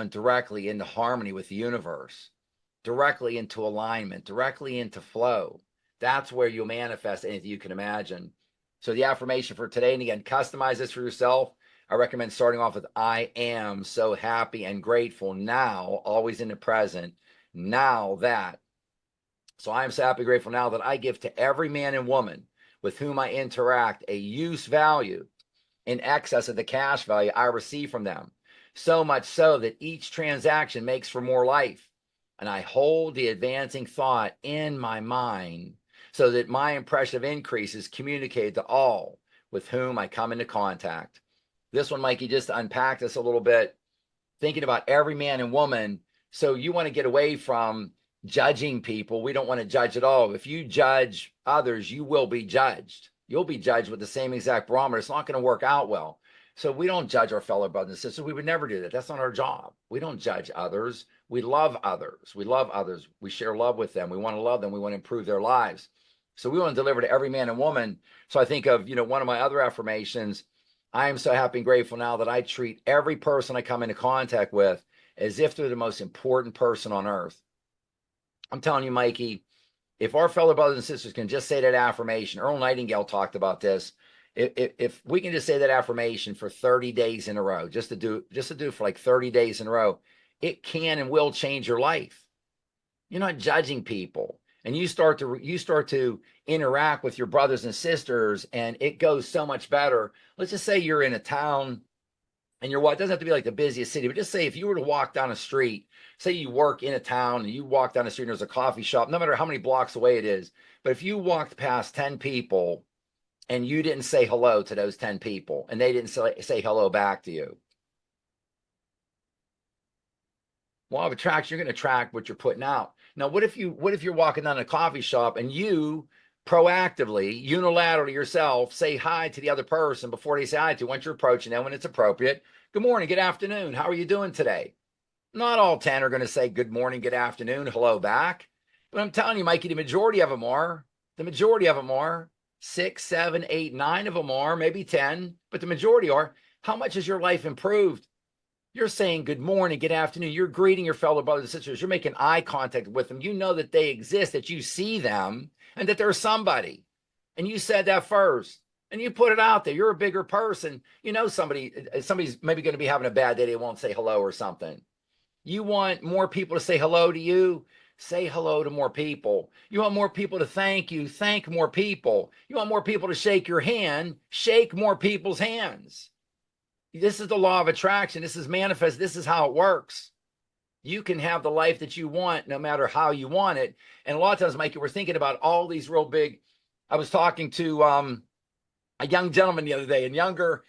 directly into harmony with the universe, directly into alignment, directly into flow. That's where you'll manifest anything you can imagine. So the affirmation for today, and again, customize this for yourself. I recommend starting off with I am so happy and grateful now, always in the present, now that. So I am so happy and grateful now that I give to every man and woman with whom I interact a use value in excess of the cash value I receive from them. So much so that each transaction makes for more life. And I hold the advancing thought in my mind so that my impression of increase is communicated to all with whom I come into contact. This one, Mikey, just to unpack this a little bit, thinking about every man and woman. So you want to get away from judging people. We don't want to judge at all. If you judge others, you will be judged. You'll be judged with the same exact barometer. It's not going to work out well. So we don't judge our fellow brothers and sisters. We would never do that. That's not our job. We don't judge others. We love others. We love others. We share love with them. We want to love them. We want to improve their lives. So we want to deliver to every man and woman. So I think of, one of my other affirmations, I am so happy and grateful now that I treat every person I come into contact with as if they're the most important person on earth. I'm telling you, Mikey, if our fellow brothers and sisters can just say that affirmation, Earl Nightingale talked about this. If we can just say that affirmation for 30 days in a row, just to do for like 30 days in a row, it can and will change your life. You're not judging people. and you start to interact with your brothers and sisters, and it goes so much better. Let's just say you're in a town and it doesn't have to be like the busiest city, but just say if you were to walk down a street, say you work in a town and you walk down the street and there's a coffee shop, no matter how many blocks away it is, but if you walked past 10 people and you didn't say hello to those 10 people and they didn't say hello back to you, law of attraction, you're going to attract what you're putting out. Now, what if you're walking down a coffee shop and you proactively, unilaterally yourself say hi to the other person before they say hi to you, once you're approaching them when it's appropriate? Good morning, good afternoon. How are you doing today? Not all 10 are going to say good morning, good afternoon, hello back. But I'm telling you, Mikey, the majority of them are. The majority of them are. 6, 7, 8, 9 of them are, maybe 10, but the majority are. How much has your life improved? You're saying good morning, good afternoon. You're greeting your fellow brothers and sisters. You're making eye contact with them. You know that they exist, that you see them, and that they're somebody. And you said that first. And you put it out there. You're a bigger person. You know somebody's maybe going to be having a bad day. They won't say hello or something. You want more people to say hello to you? Say hello to more people. You want more people to thank you? Thank more people. You want more people to shake your hand? Shake more people's hands. This is the law of attraction. This is manifest. This is how it works. You can have the life that you want no matter how you want it. And a lot of times, Mikey, we're thinking about all these real big. I was talking to a young gentleman the other day, and younger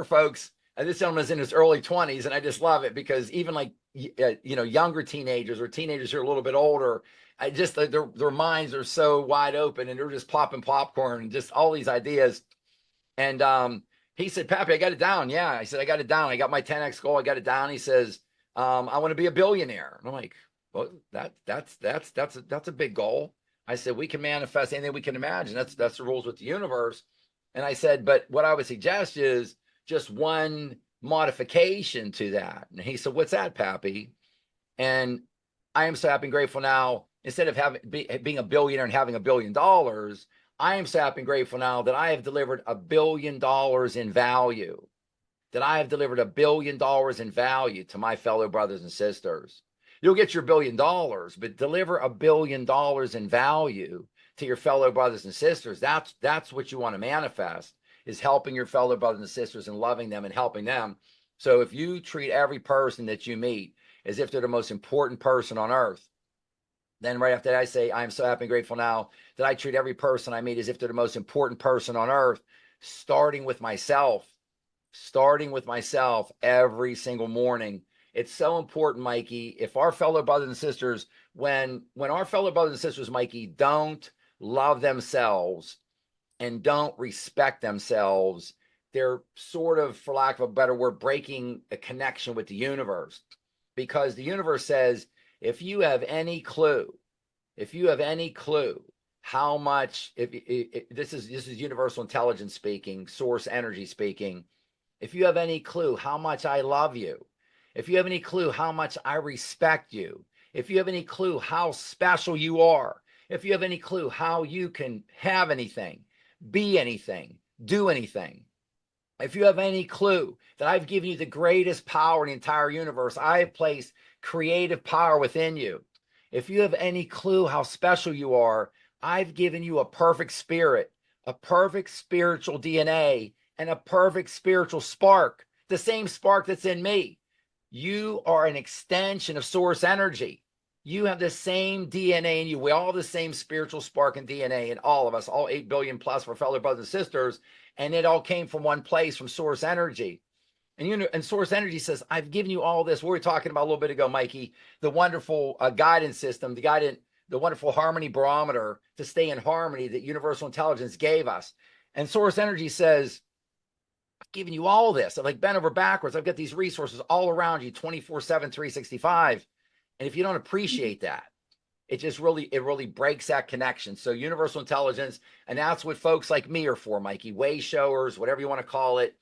folks. This gentleman's in his early 20s, and I just love it because even like younger teenagers or teenagers who are a little bit older, their minds are so wide open, and they're just popping popcorn and just all these ideas. And he said, Pappy, I got it down. Yeah. I said, I got it down. I got my 10X goal. I got it down. He says, I want to be a billionaire. And I'm like, well, that's a big goal. I said, we can manifest anything we can imagine. That's the rules with the universe. And I said, but what I would suggest is just one modification to that. And he said, what's that, Pappy? And I am so happy and grateful now, instead of being a billionaire and having $1 billion, I am so happy and grateful now that I have delivered $1 billion in value, that I have delivered $1 billion in value to my fellow brothers and sisters. You'll get your $1 billion, but deliver $1 billion in value to your fellow brothers and sisters. That's what you want to manifest, is helping your fellow brothers and sisters and loving them and helping them. So if you treat every person that you meet as if they're the most important person on earth, then right after that, I say, I'm so happy and grateful now that I treat every person I meet as if they're the most important person on earth, starting with myself every single morning. It's so important, Mikey. If our fellow brothers and sisters, when our fellow brothers and sisters, Mikey, don't love themselves and don't respect themselves, they're sort of, for lack of a better word, breaking a connection with the universe. Because the universe says, if you have any clue how much, this is universal intelligence speaking, source energy speaking, if you have any clue how much I love you, if you have any clue how much I respect you, if you have any clue how special you are, if you have any clue how you can have anything, be anything, do anything, if you have any clue that I've given you the greatest power in the entire universe, I have placed creative power within you. If you have any clue how special you are, I've given you a perfect spirit, a perfect spiritual DNA, and a perfect spiritual spark, the same spark that's in me. You are an extension of source energy. You have the same DNA in you. We all have the same spiritual spark and DNA in all of us, all 8 billion plus for fellow brothers and sisters. And it all came from one place, from source energy. And source energy says, I've given you all this. We were talking about a little bit ago, Mikey, the wonderful guidance system, the wonderful harmony barometer to stay in harmony that universal intelligence gave us. And source energy says, I've given you all this. I'm like bent over backwards. I've got these resources all around you 24/7, 365. And if you don't appreciate that, it really breaks that connection. So universal intelligence, and that's what folks like me are for, Mikey, way showers, whatever you want to call it.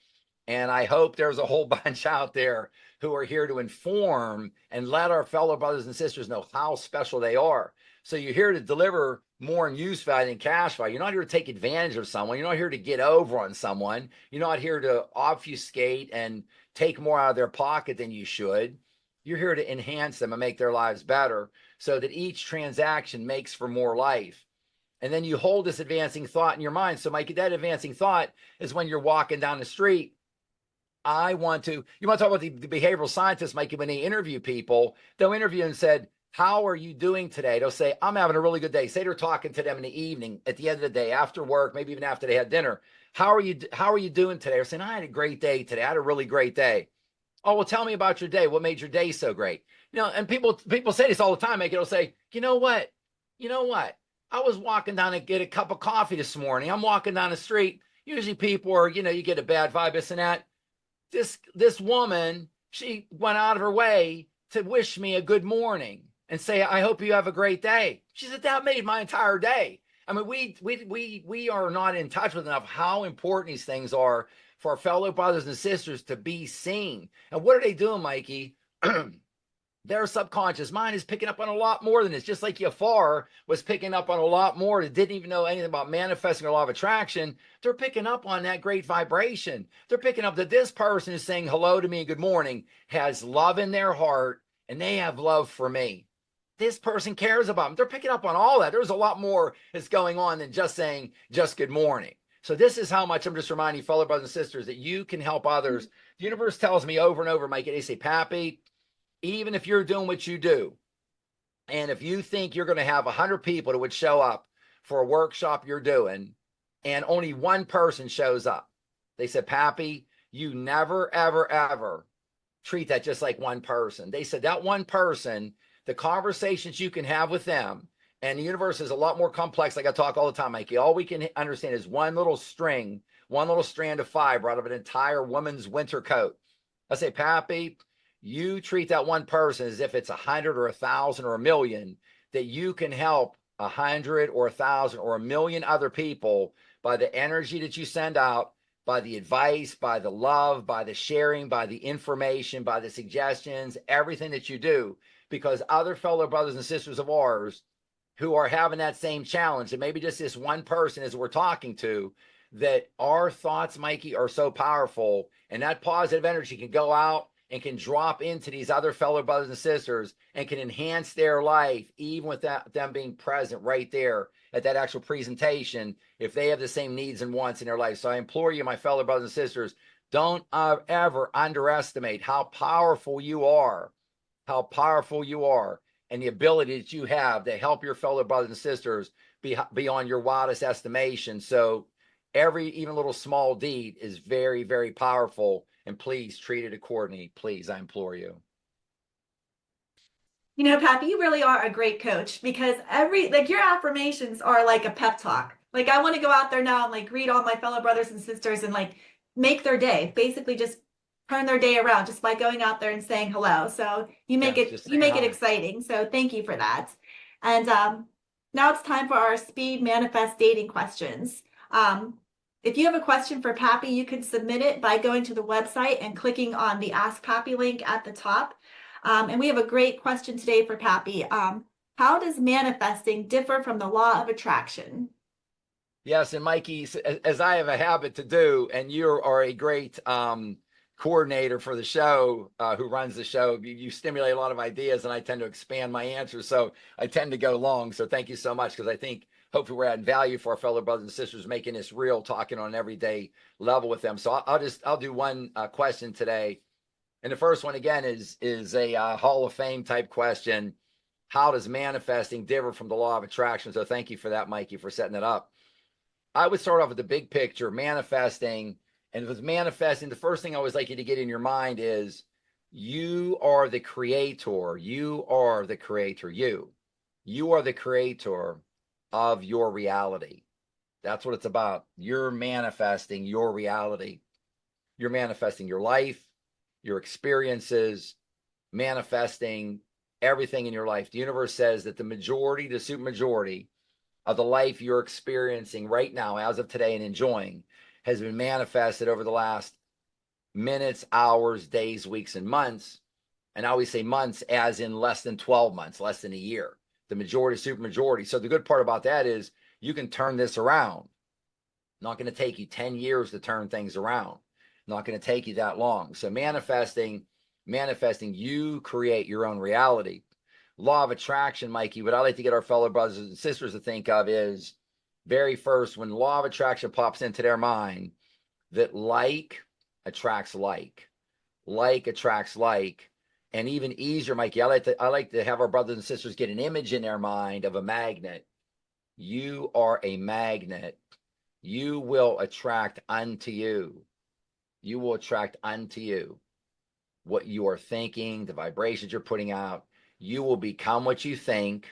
And I hope there's a whole bunch out there who are here to inform and let our fellow brothers and sisters know how special they are. So you're here to deliver more in use value than cash value. You're not here to take advantage of someone. You're not here to get over on someone. You're not here to obfuscate and take more out of their pocket than you should. You're here to enhance them and make their lives better so that each transaction makes for more life. And then you hold this advancing thought in your mind. So, Mike, that advancing thought is when you're walking down the street. You want to talk about the behavioral scientists, Mike, when they interview people, they'll interview and said, how are you doing today? They'll say, I'm having a really good day. Say they're talking to them in the evening, at the end of the day, after work, maybe even after they had dinner. How are you doing today? They're saying, I had a great day today. I had a really great day. Oh, well, tell me about your day. What made your day so great? And people say this all the time. They'll say, you know what? I was walking down to get a cup of coffee this morning. I'm walking down the street. Usually people are, you get a bad vibe, this and that. This woman, she went out of her way to wish me a good morning and say, I hope you have a great day. She said, that made my entire day. I mean, we are not in touch with enough how important these things are for our fellow brothers and sisters to be seen. And what are they doing, Mikey? Their subconscious mind is picking up on a lot more than this. Just like Yafar was picking up on a lot more that didn't even know anything about manifesting or law of attraction. They're picking up on that great vibration. They're picking up that this person is saying hello to me and good morning, has love in their heart, and they have love for me. This person cares about them. They're picking up on all that. There's a lot more that's going on than just saying just good morning. So this is how much I'm just reminding you, fellow brothers and sisters, that you can help others. The universe tells me over and over, Mike, they say, Pappy, even if you're doing what you do, and if you think you're going to have 100 people that would show up for a workshop you're doing, and only one person shows up, they said, Pappy, you never, ever, ever treat that just like one person. They said that one person, the conversations you can have with them, and the universe is a lot more complex. Like I talk all the time, Mikey. All we can understand is one little string, one little strand of fiber out of an entire woman's winter coat. I say, Pappy, you treat that one person as if it's 100 or 1,000 or 1,000,000, that you can help 100 or 1,000 or 1,000,000 other people by the energy that you send out, by the advice, by the love, by the sharing, by the information, by the suggestions, everything that you do, because other fellow brothers and sisters of ours who are having that same challenge, and maybe just this one person as we're talking to, that our thoughts, Mikey, are so powerful, and that positive energy can go out and can drop into these other fellow brothers and sisters and can enhance their life, even without them being present right there at that actual presentation, if they have the same needs and wants in their life. So I implore you, my fellow brothers and sisters, don't ever underestimate how powerful you are, and the ability that you have to help your fellow brothers and sisters beyond your wildest estimation. So every even little small deed is very, very powerful. And please treat it accordingly. Please, I implore you. Pappy, you really are a great coach, because your affirmations are like a pep talk. Like, I want to go out there now and greet all my fellow brothers and sisters and make their day, basically just turn their day around just by going out there and saying hello. So you make it exciting. So thank you for that. And now it's time for our speed manifest dating questions. If you have a question for Pappy, you can submit it by going to the website and clicking on the Ask Pappy link at the top. And we have a great question today for Pappy. How does manifesting differ from the law of attraction? Yes, and Mikey, as I have a habit to do, and you are a great coordinator for the show, who runs the show, you stimulate a lot of ideas, and I tend to expand my answers. So I tend to go long. So thank you so much, because I think hopefully we're adding value for our fellow brothers and sisters, making this real, talking on an everyday level with them. So I'll do one question today. And the first one, again, is a Hall of Fame type question. How does manifesting differ from the law of attraction? So thank you for that, Mikey, for setting it up. I would start off with the big picture, manifesting. And with manifesting, the first thing I always like you to get in your mind is you are the creator. You are the creator. You are the creator of your reality. That's what it's about. You're manifesting your reality. You're manifesting your life, your experiences, manifesting everything in your life. The universe says that the super majority of the life you're experiencing right now, as of today, and enjoying, has been manifested over the last minutes, hours, days, weeks, and months. And I always say months as in less than 12 months, less than a year. The majority, super majority. So the good part about that is you can turn this around. Not going to take you 10 years to turn things around. Not going to take you that long. So manifesting manifesting, you create your own reality. Law of attraction, Mikey, what I like to get our fellow brothers and sisters to think of is very first, when law of attraction pops into their mind, that like attracts like attracts like. And even easier, Mikey, I like to have our brothers and sisters get an image in their mind of a magnet. You are a magnet. You will attract unto you. You will attract unto you what you are thinking, the vibrations you're putting out. You will become what you think.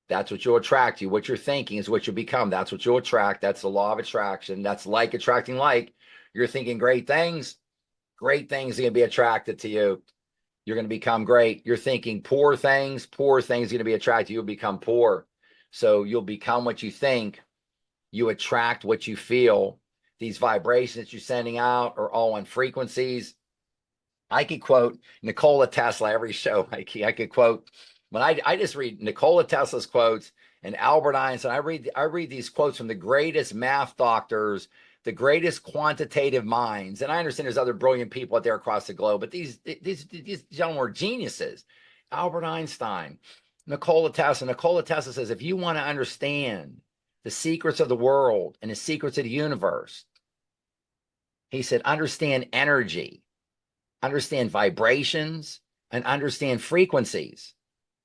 That's what you'll attract. You. What you're thinking is what you become. That's what you'll attract. That's the law of attraction. That's like attracting like. You're thinking great things are going to be attracted to you. You're going to become great. You're thinking poor things are going to be attracted. You'll become poor. So you'll become what you think. You attract what you feel. These vibrations that you're sending out are all on frequencies. I could quote Nikola Tesla every show, Mikey. I could quote when I just read Nikola Tesla's quotes and Albert Einstein. I read these quotes from the greatest math doctors, the greatest quantitative minds. And I understand there's other brilliant people out there across the globe, but these gentlemen were geniuses. Albert Einstein, Nikola Tesla. Nikola Tesla says, if you want to understand the secrets of the world and the secrets of the universe, he said, understand energy, understand vibrations, and understand frequencies.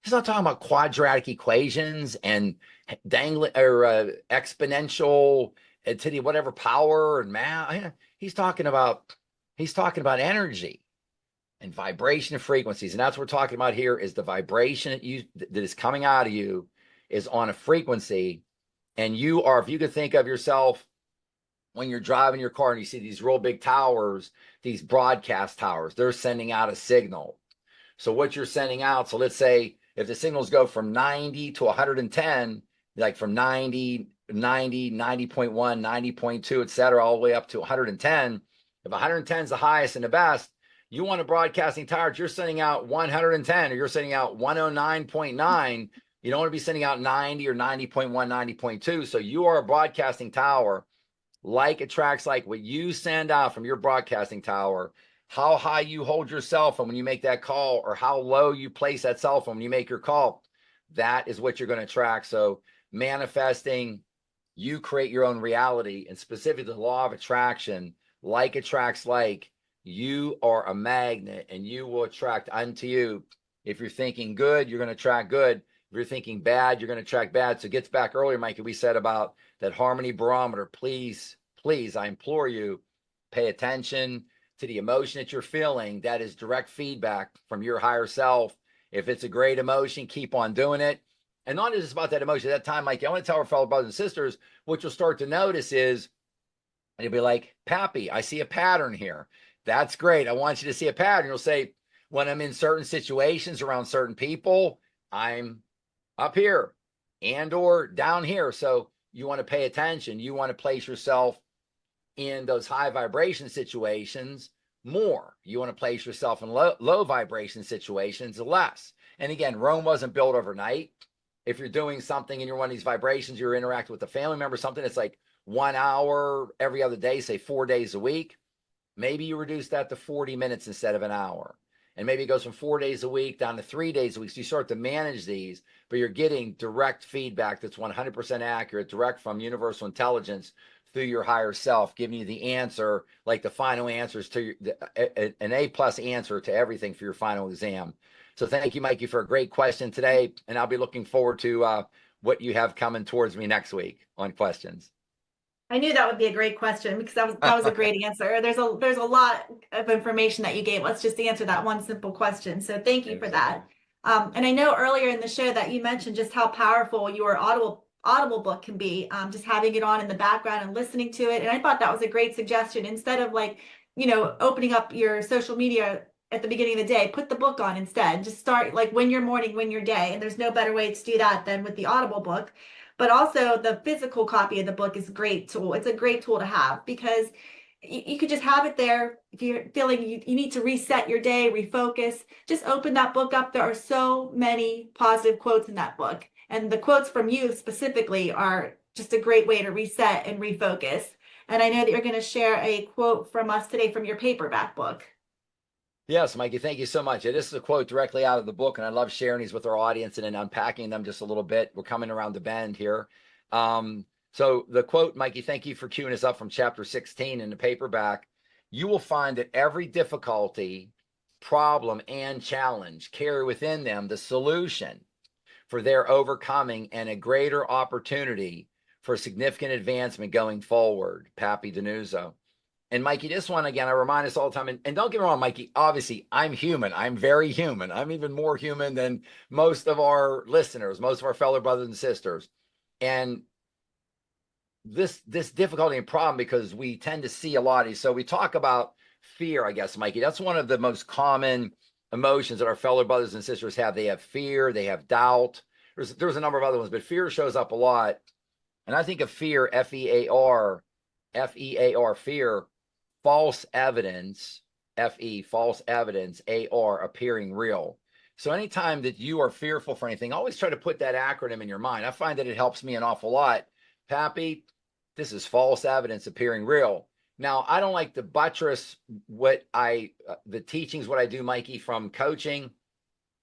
He's not talking about quadratic equations and dangling or exponential to the whatever power and math. He's talking about energy and vibration and frequencies, and that's what we're talking about here. Is the vibration that is coming out of you is on a frequency, and you are, if you could think of yourself when you're driving your car and you see these real big towers, these broadcast towers, they're sending out a signal. So what you're sending out, so let's say if the signals go from 90 to 110, like from 90, 90.1, 90.2, et cetera, all the way up to 110, if 110 is the highest and the best, you want a broadcasting tower, you're sending out 110 or you're sending out 109.9. You don't want to be sending out 90 or 90.1, 90.2. So you are a broadcasting tower. Like attracts like. What you send out from your broadcasting tower, how high you hold your cell phone when you make that call, or how low you place that cell phone when you make your call, that is what you're going to attract. So manifesting, you create your own reality, and specifically the law of attraction, like attracts like. You are a magnet and you will attract unto you. If you're thinking good, you're going to attract good. If you're thinking bad, you're going to attract bad. So it gets back earlier, Mike, we said about that harmony barometer. Please, I implore you, pay attention to the emotion that you're feeling. That is direct feedback from your higher self. If it's a great emotion, keep on doing it. And not just about that emotion. At that time, Mike, I want to tell our fellow brothers and sisters, what you'll start to notice is, and you'll be like, Pappy, I see a pattern here. That's great. I want you to see a pattern. You'll say, when I'm in certain situations around certain people, I'm up here and or down here. So you want to pay attention. You want to place yourself in those high vibration situations more. You want to place yourself in low vibration situations less. And again, Rome wasn't built overnight. If you're doing something and you're one of these vibrations, you're interacting with a family member, something that's like 1 hour every other day, say 4 days a week, maybe you reduce that to 40 minutes instead of an hour. And maybe it goes from 4 days a week down to 3 days a week. So you start to manage these, but you're getting direct feedback that's 100% accurate, direct from universal intelligence through your higher self, giving you the answer, like the final answers to an A+ answer to everything for your final exam. So thank you, Mikey, for a great question today. And I'll be looking forward to what you have coming towards me next week on questions. I knew that would be a great question because that was a great answer. There's a lot of information that you gave us just to answer that one simple question. So thank you for that. And I know earlier in the show that you mentioned just how powerful your Audible book can be, just having it on in the background and listening to it. And I thought that was a great suggestion. Instead of opening up your social media at the beginning of the day, put the book on instead. Just start like when your morning, when your day. And there's no better way to do that than with the Audible book. But also the physical copy of the book is a great tool. It's a great tool to have because you could just have it there. If you're feeling you need to reset your day, refocus, just open that book up. There are so many positive quotes in that book. And the quotes from you specifically are just a great way to reset and refocus. And I know that you're going to share a quote from us today from your paperback book. Yes, Mikey, thank you so much. This is a quote directly out of the book, and I love sharing these with our audience and then unpacking them just a little bit. We're coming around the bend here. So the quote, Mikey, thank you for queuing us up from chapter 16 in the paperback. You will find that every difficulty, problem, and challenge carry within them the solution for their overcoming and a greater opportunity for significant advancement going forward. Pappy Denuzzo. And Mikey, this one again, I remind us all the time. And don't get me wrong, Mikey, obviously I'm human. I'm very human. I'm even more human than most of our listeners, most of our fellow brothers and sisters. And this difficulty and problem, because we tend to see a lot of these. So we talk about fear, I guess, Mikey. That's one of the most common emotions that our fellow brothers and sisters have. They have fear, they have doubt. There's a number of other ones, but fear shows up a lot. And I think of fear, F-E-A-R, F-E-A-R, fear, false evidence, F-E, false evidence, A-R, appearing real. So anytime that you are fearful for anything, always try to put that acronym in your mind. I find that it helps me an awful lot. Pappy, this is false evidence appearing real. Now, I don't like to buttress the teachings, what I do, Mikey, from coaching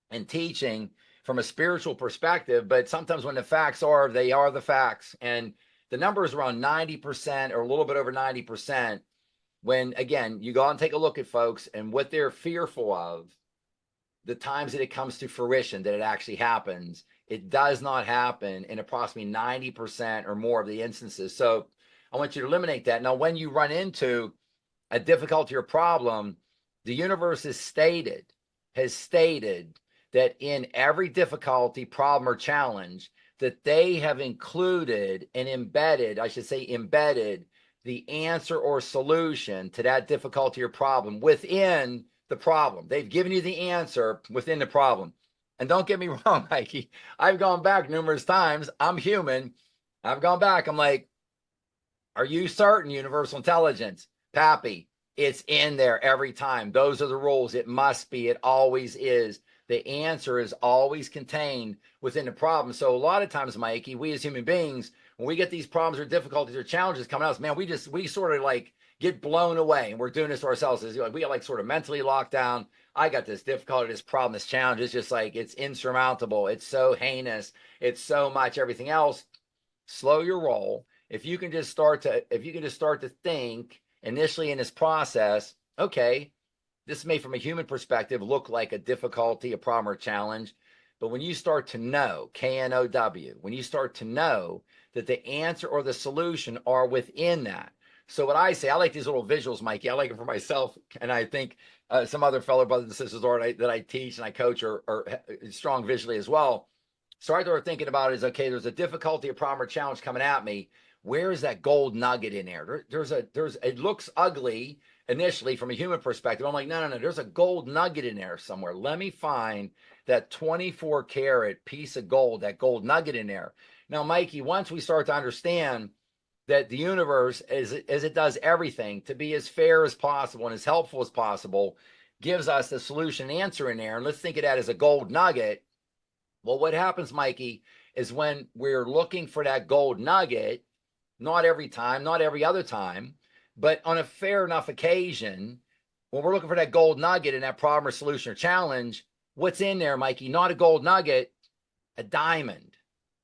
and teaching from a spiritual perspective, but sometimes when the facts are, they are the facts. And the number is around 90% or a little bit over 90%. When, again, you go out and take a look at folks and what they're fearful of, the times that it comes to fruition, that it actually happens, it does not happen in approximately 90% or more of the instances. So I want you to eliminate that. Now, when you run into a difficulty or problem, the universe has stated that in every difficulty, problem, or challenge, that they have included and embedded, I should say embedded, the answer or solution to that difficulty or problem within the problem. They've given you the answer within the problem. And don't get me wrong, Mikey, I've gone back numerous times. I'm human. I've gone back. I'm like, are you certain, universal intelligence? Pappy, it's in there every time. Those are the rules. It must be. It always is. The answer is always contained within the problem. So a lot of times, Mikey, we as human beings, when we get these problems or difficulties or challenges coming at us, man, we sort of like get blown away. And we're doing this to ourselves. We get like sort of mentally locked down. I got this difficulty, this problem, this challenge. It's just like, it's insurmountable. It's so heinous. It's so much everything else. Slow your roll. If you can just start to think initially in this process, okay, this may from a human perspective look like a difficulty, a problem, or a challenge. But when you start to know, K-N-O-W, when you start to know that the answer or the solution are within that. So what I say, I like these little visuals, Mikey. I like it for myself. And I think some other fellow brothers and sisters that I teach and I coach are strong visually as well. Start to thinking about it is, okay, there's a difficulty, a problem, or challenge coming at me. Where is that gold nugget in there? It looks ugly initially from a human perspective. I'm like, no, there's a gold nugget in there somewhere. Let me find that 24 karat piece of gold, that gold nugget in there. Now, Mikey, once we start to understand that the universe, as it does everything to be as fair as possible and as helpful as possible, gives us the solution answer in there. And let's think of that as a gold nugget. Well, what happens, Mikey, is when we're looking for that gold nugget, not every time, not every other time, but on a fair enough occasion, when we're looking for that gold nugget in that problem or solution or challenge, what's in there, Mikey? Not a gold nugget, a diamond,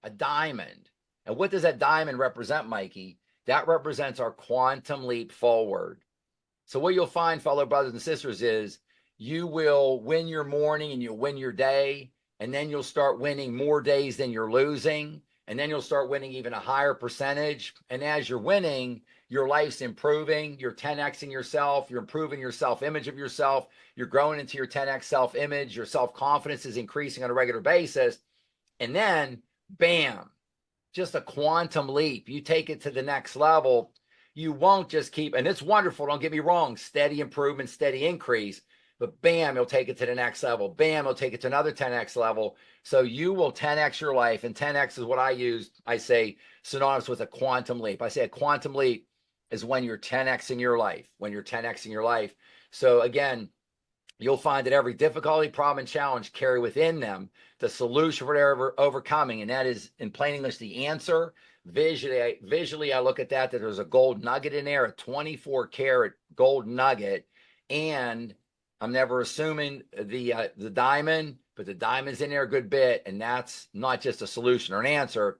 a diamond. And what does that diamond represent, Mikey? That represents our quantum leap forward. So what you'll find, fellow brothers and sisters, is you will win your morning and you'll win your day, and then you'll start winning more days than you're losing. And then you'll start winning even a higher percentage. And as you're winning, your life's improving. You're 10xing yourself. You're improving your self-image of yourself. You're growing into your 10x self-image. Your self-confidence is increasing on a regular basis. And then, bam, just a quantum leap. You take it to the next level. You won't just keep, and it's wonderful, don't get me wrong, steady improvement, steady increase. But bam, you'll take it to the next level. Bam, you'll take it to another 10x level. So you will 10x your life. And 10x is what I use. I say synonymous with a quantum leap. I say a quantum leap is when you're 10xing your life, when you're 10xing your life. So again, you'll find that every difficulty, problem, and challenge carry within them the solution for their overcoming. And that is, in plain English, the answer. Visually, I look at that there's a gold nugget in there, a 24 karat gold nugget. And I'm never assuming the diamond, but the diamond's in there a good bit, and that's not just a solution or an answer.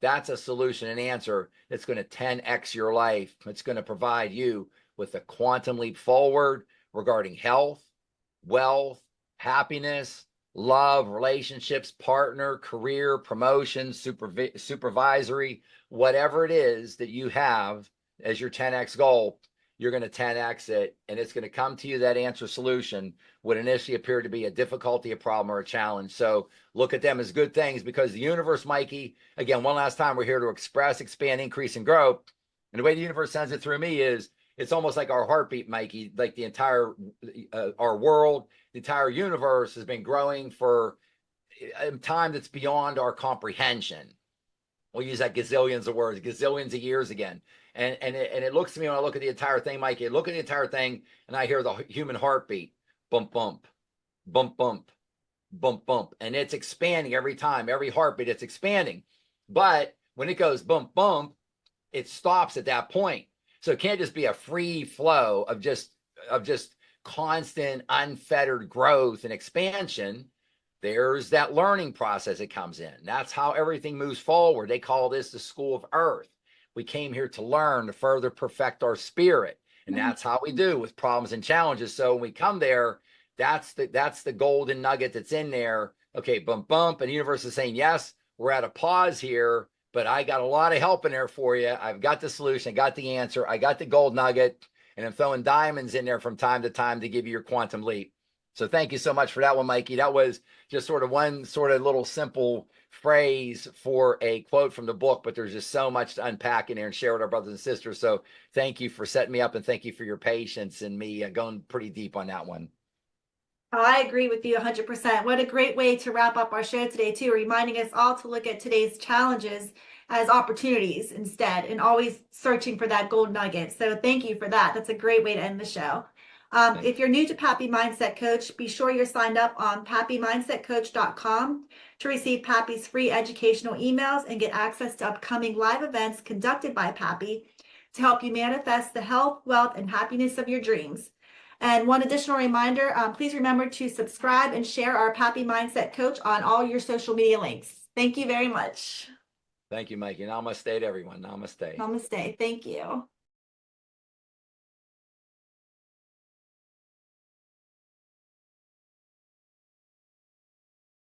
That's a solution and answer that's going to 10x your life. It's going to provide you with a quantum leap forward regarding health, wealth, happiness, love, relationships, partner, career, promotion, supervisory, whatever it is that you have as your 10x goal. You're going to 10x it, and it's going to come to you, that answer solution would initially appear to be a difficulty, a problem, or a challenge. So look at them as good things, because the universe, Mikey, again, one last time, we're here to express, expand, increase, and grow. And the way the universe sends it through me is it's almost like our heartbeat, Mikey, like the entire, our world, the entire universe has been growing for a time that's beyond our comprehension. We'll use that gazillions of words, gazillions of years again. And it looks to me, when I look at the entire thing, Mikey, I look at the entire thing and I hear the human heartbeat, bump, bump, bump, bump, bump, bump. And it's expanding every time, every heartbeat, it's expanding. But when it goes bump, bump, it stops at that point. So it can't just be a free flow of just constant, unfettered growth and expansion. There's that learning process that comes in. That's how everything moves forward. They call this the school of earth. We came here to learn, to further perfect our spirit. And that's how we do with problems and challenges. So when we come there, that's the golden nugget that's in there. Okay, bump, bump. And the universe is saying, yes, we're at a pause here, but I got a lot of help in there for you. I've got the solution, I got the answer, I got the gold nugget, and I'm throwing diamonds in there from time to time to give you your quantum leap. So thank you so much for that one, Mikey. That was just sort of one sort of little simple phrase for a quote from the book, but there's just so much to unpack in there and share with our brothers and sisters. So thank you for setting me up, and thank you for your patience and me going pretty deep on that one. I agree with you 100%. What a great way to wrap up our show today, too, reminding us all to look at today's challenges as opportunities instead, and always searching for that gold nugget. So thank you for that. That's a great way to end the show. If you're new to Pappy Mindset Coach, be sure you're signed up on pappymindsetcoach.com to receive Pappy's free educational emails and get access to upcoming live events conducted by Pappy to help you manifest the health, wealth, and happiness of your dreams. And one additional reminder, please remember to subscribe and share our Pappy Mindset Coach on all your social media links. Thank you very much. Thank you, Mikey. Namaste to everyone. Namaste. Namaste. Thank you.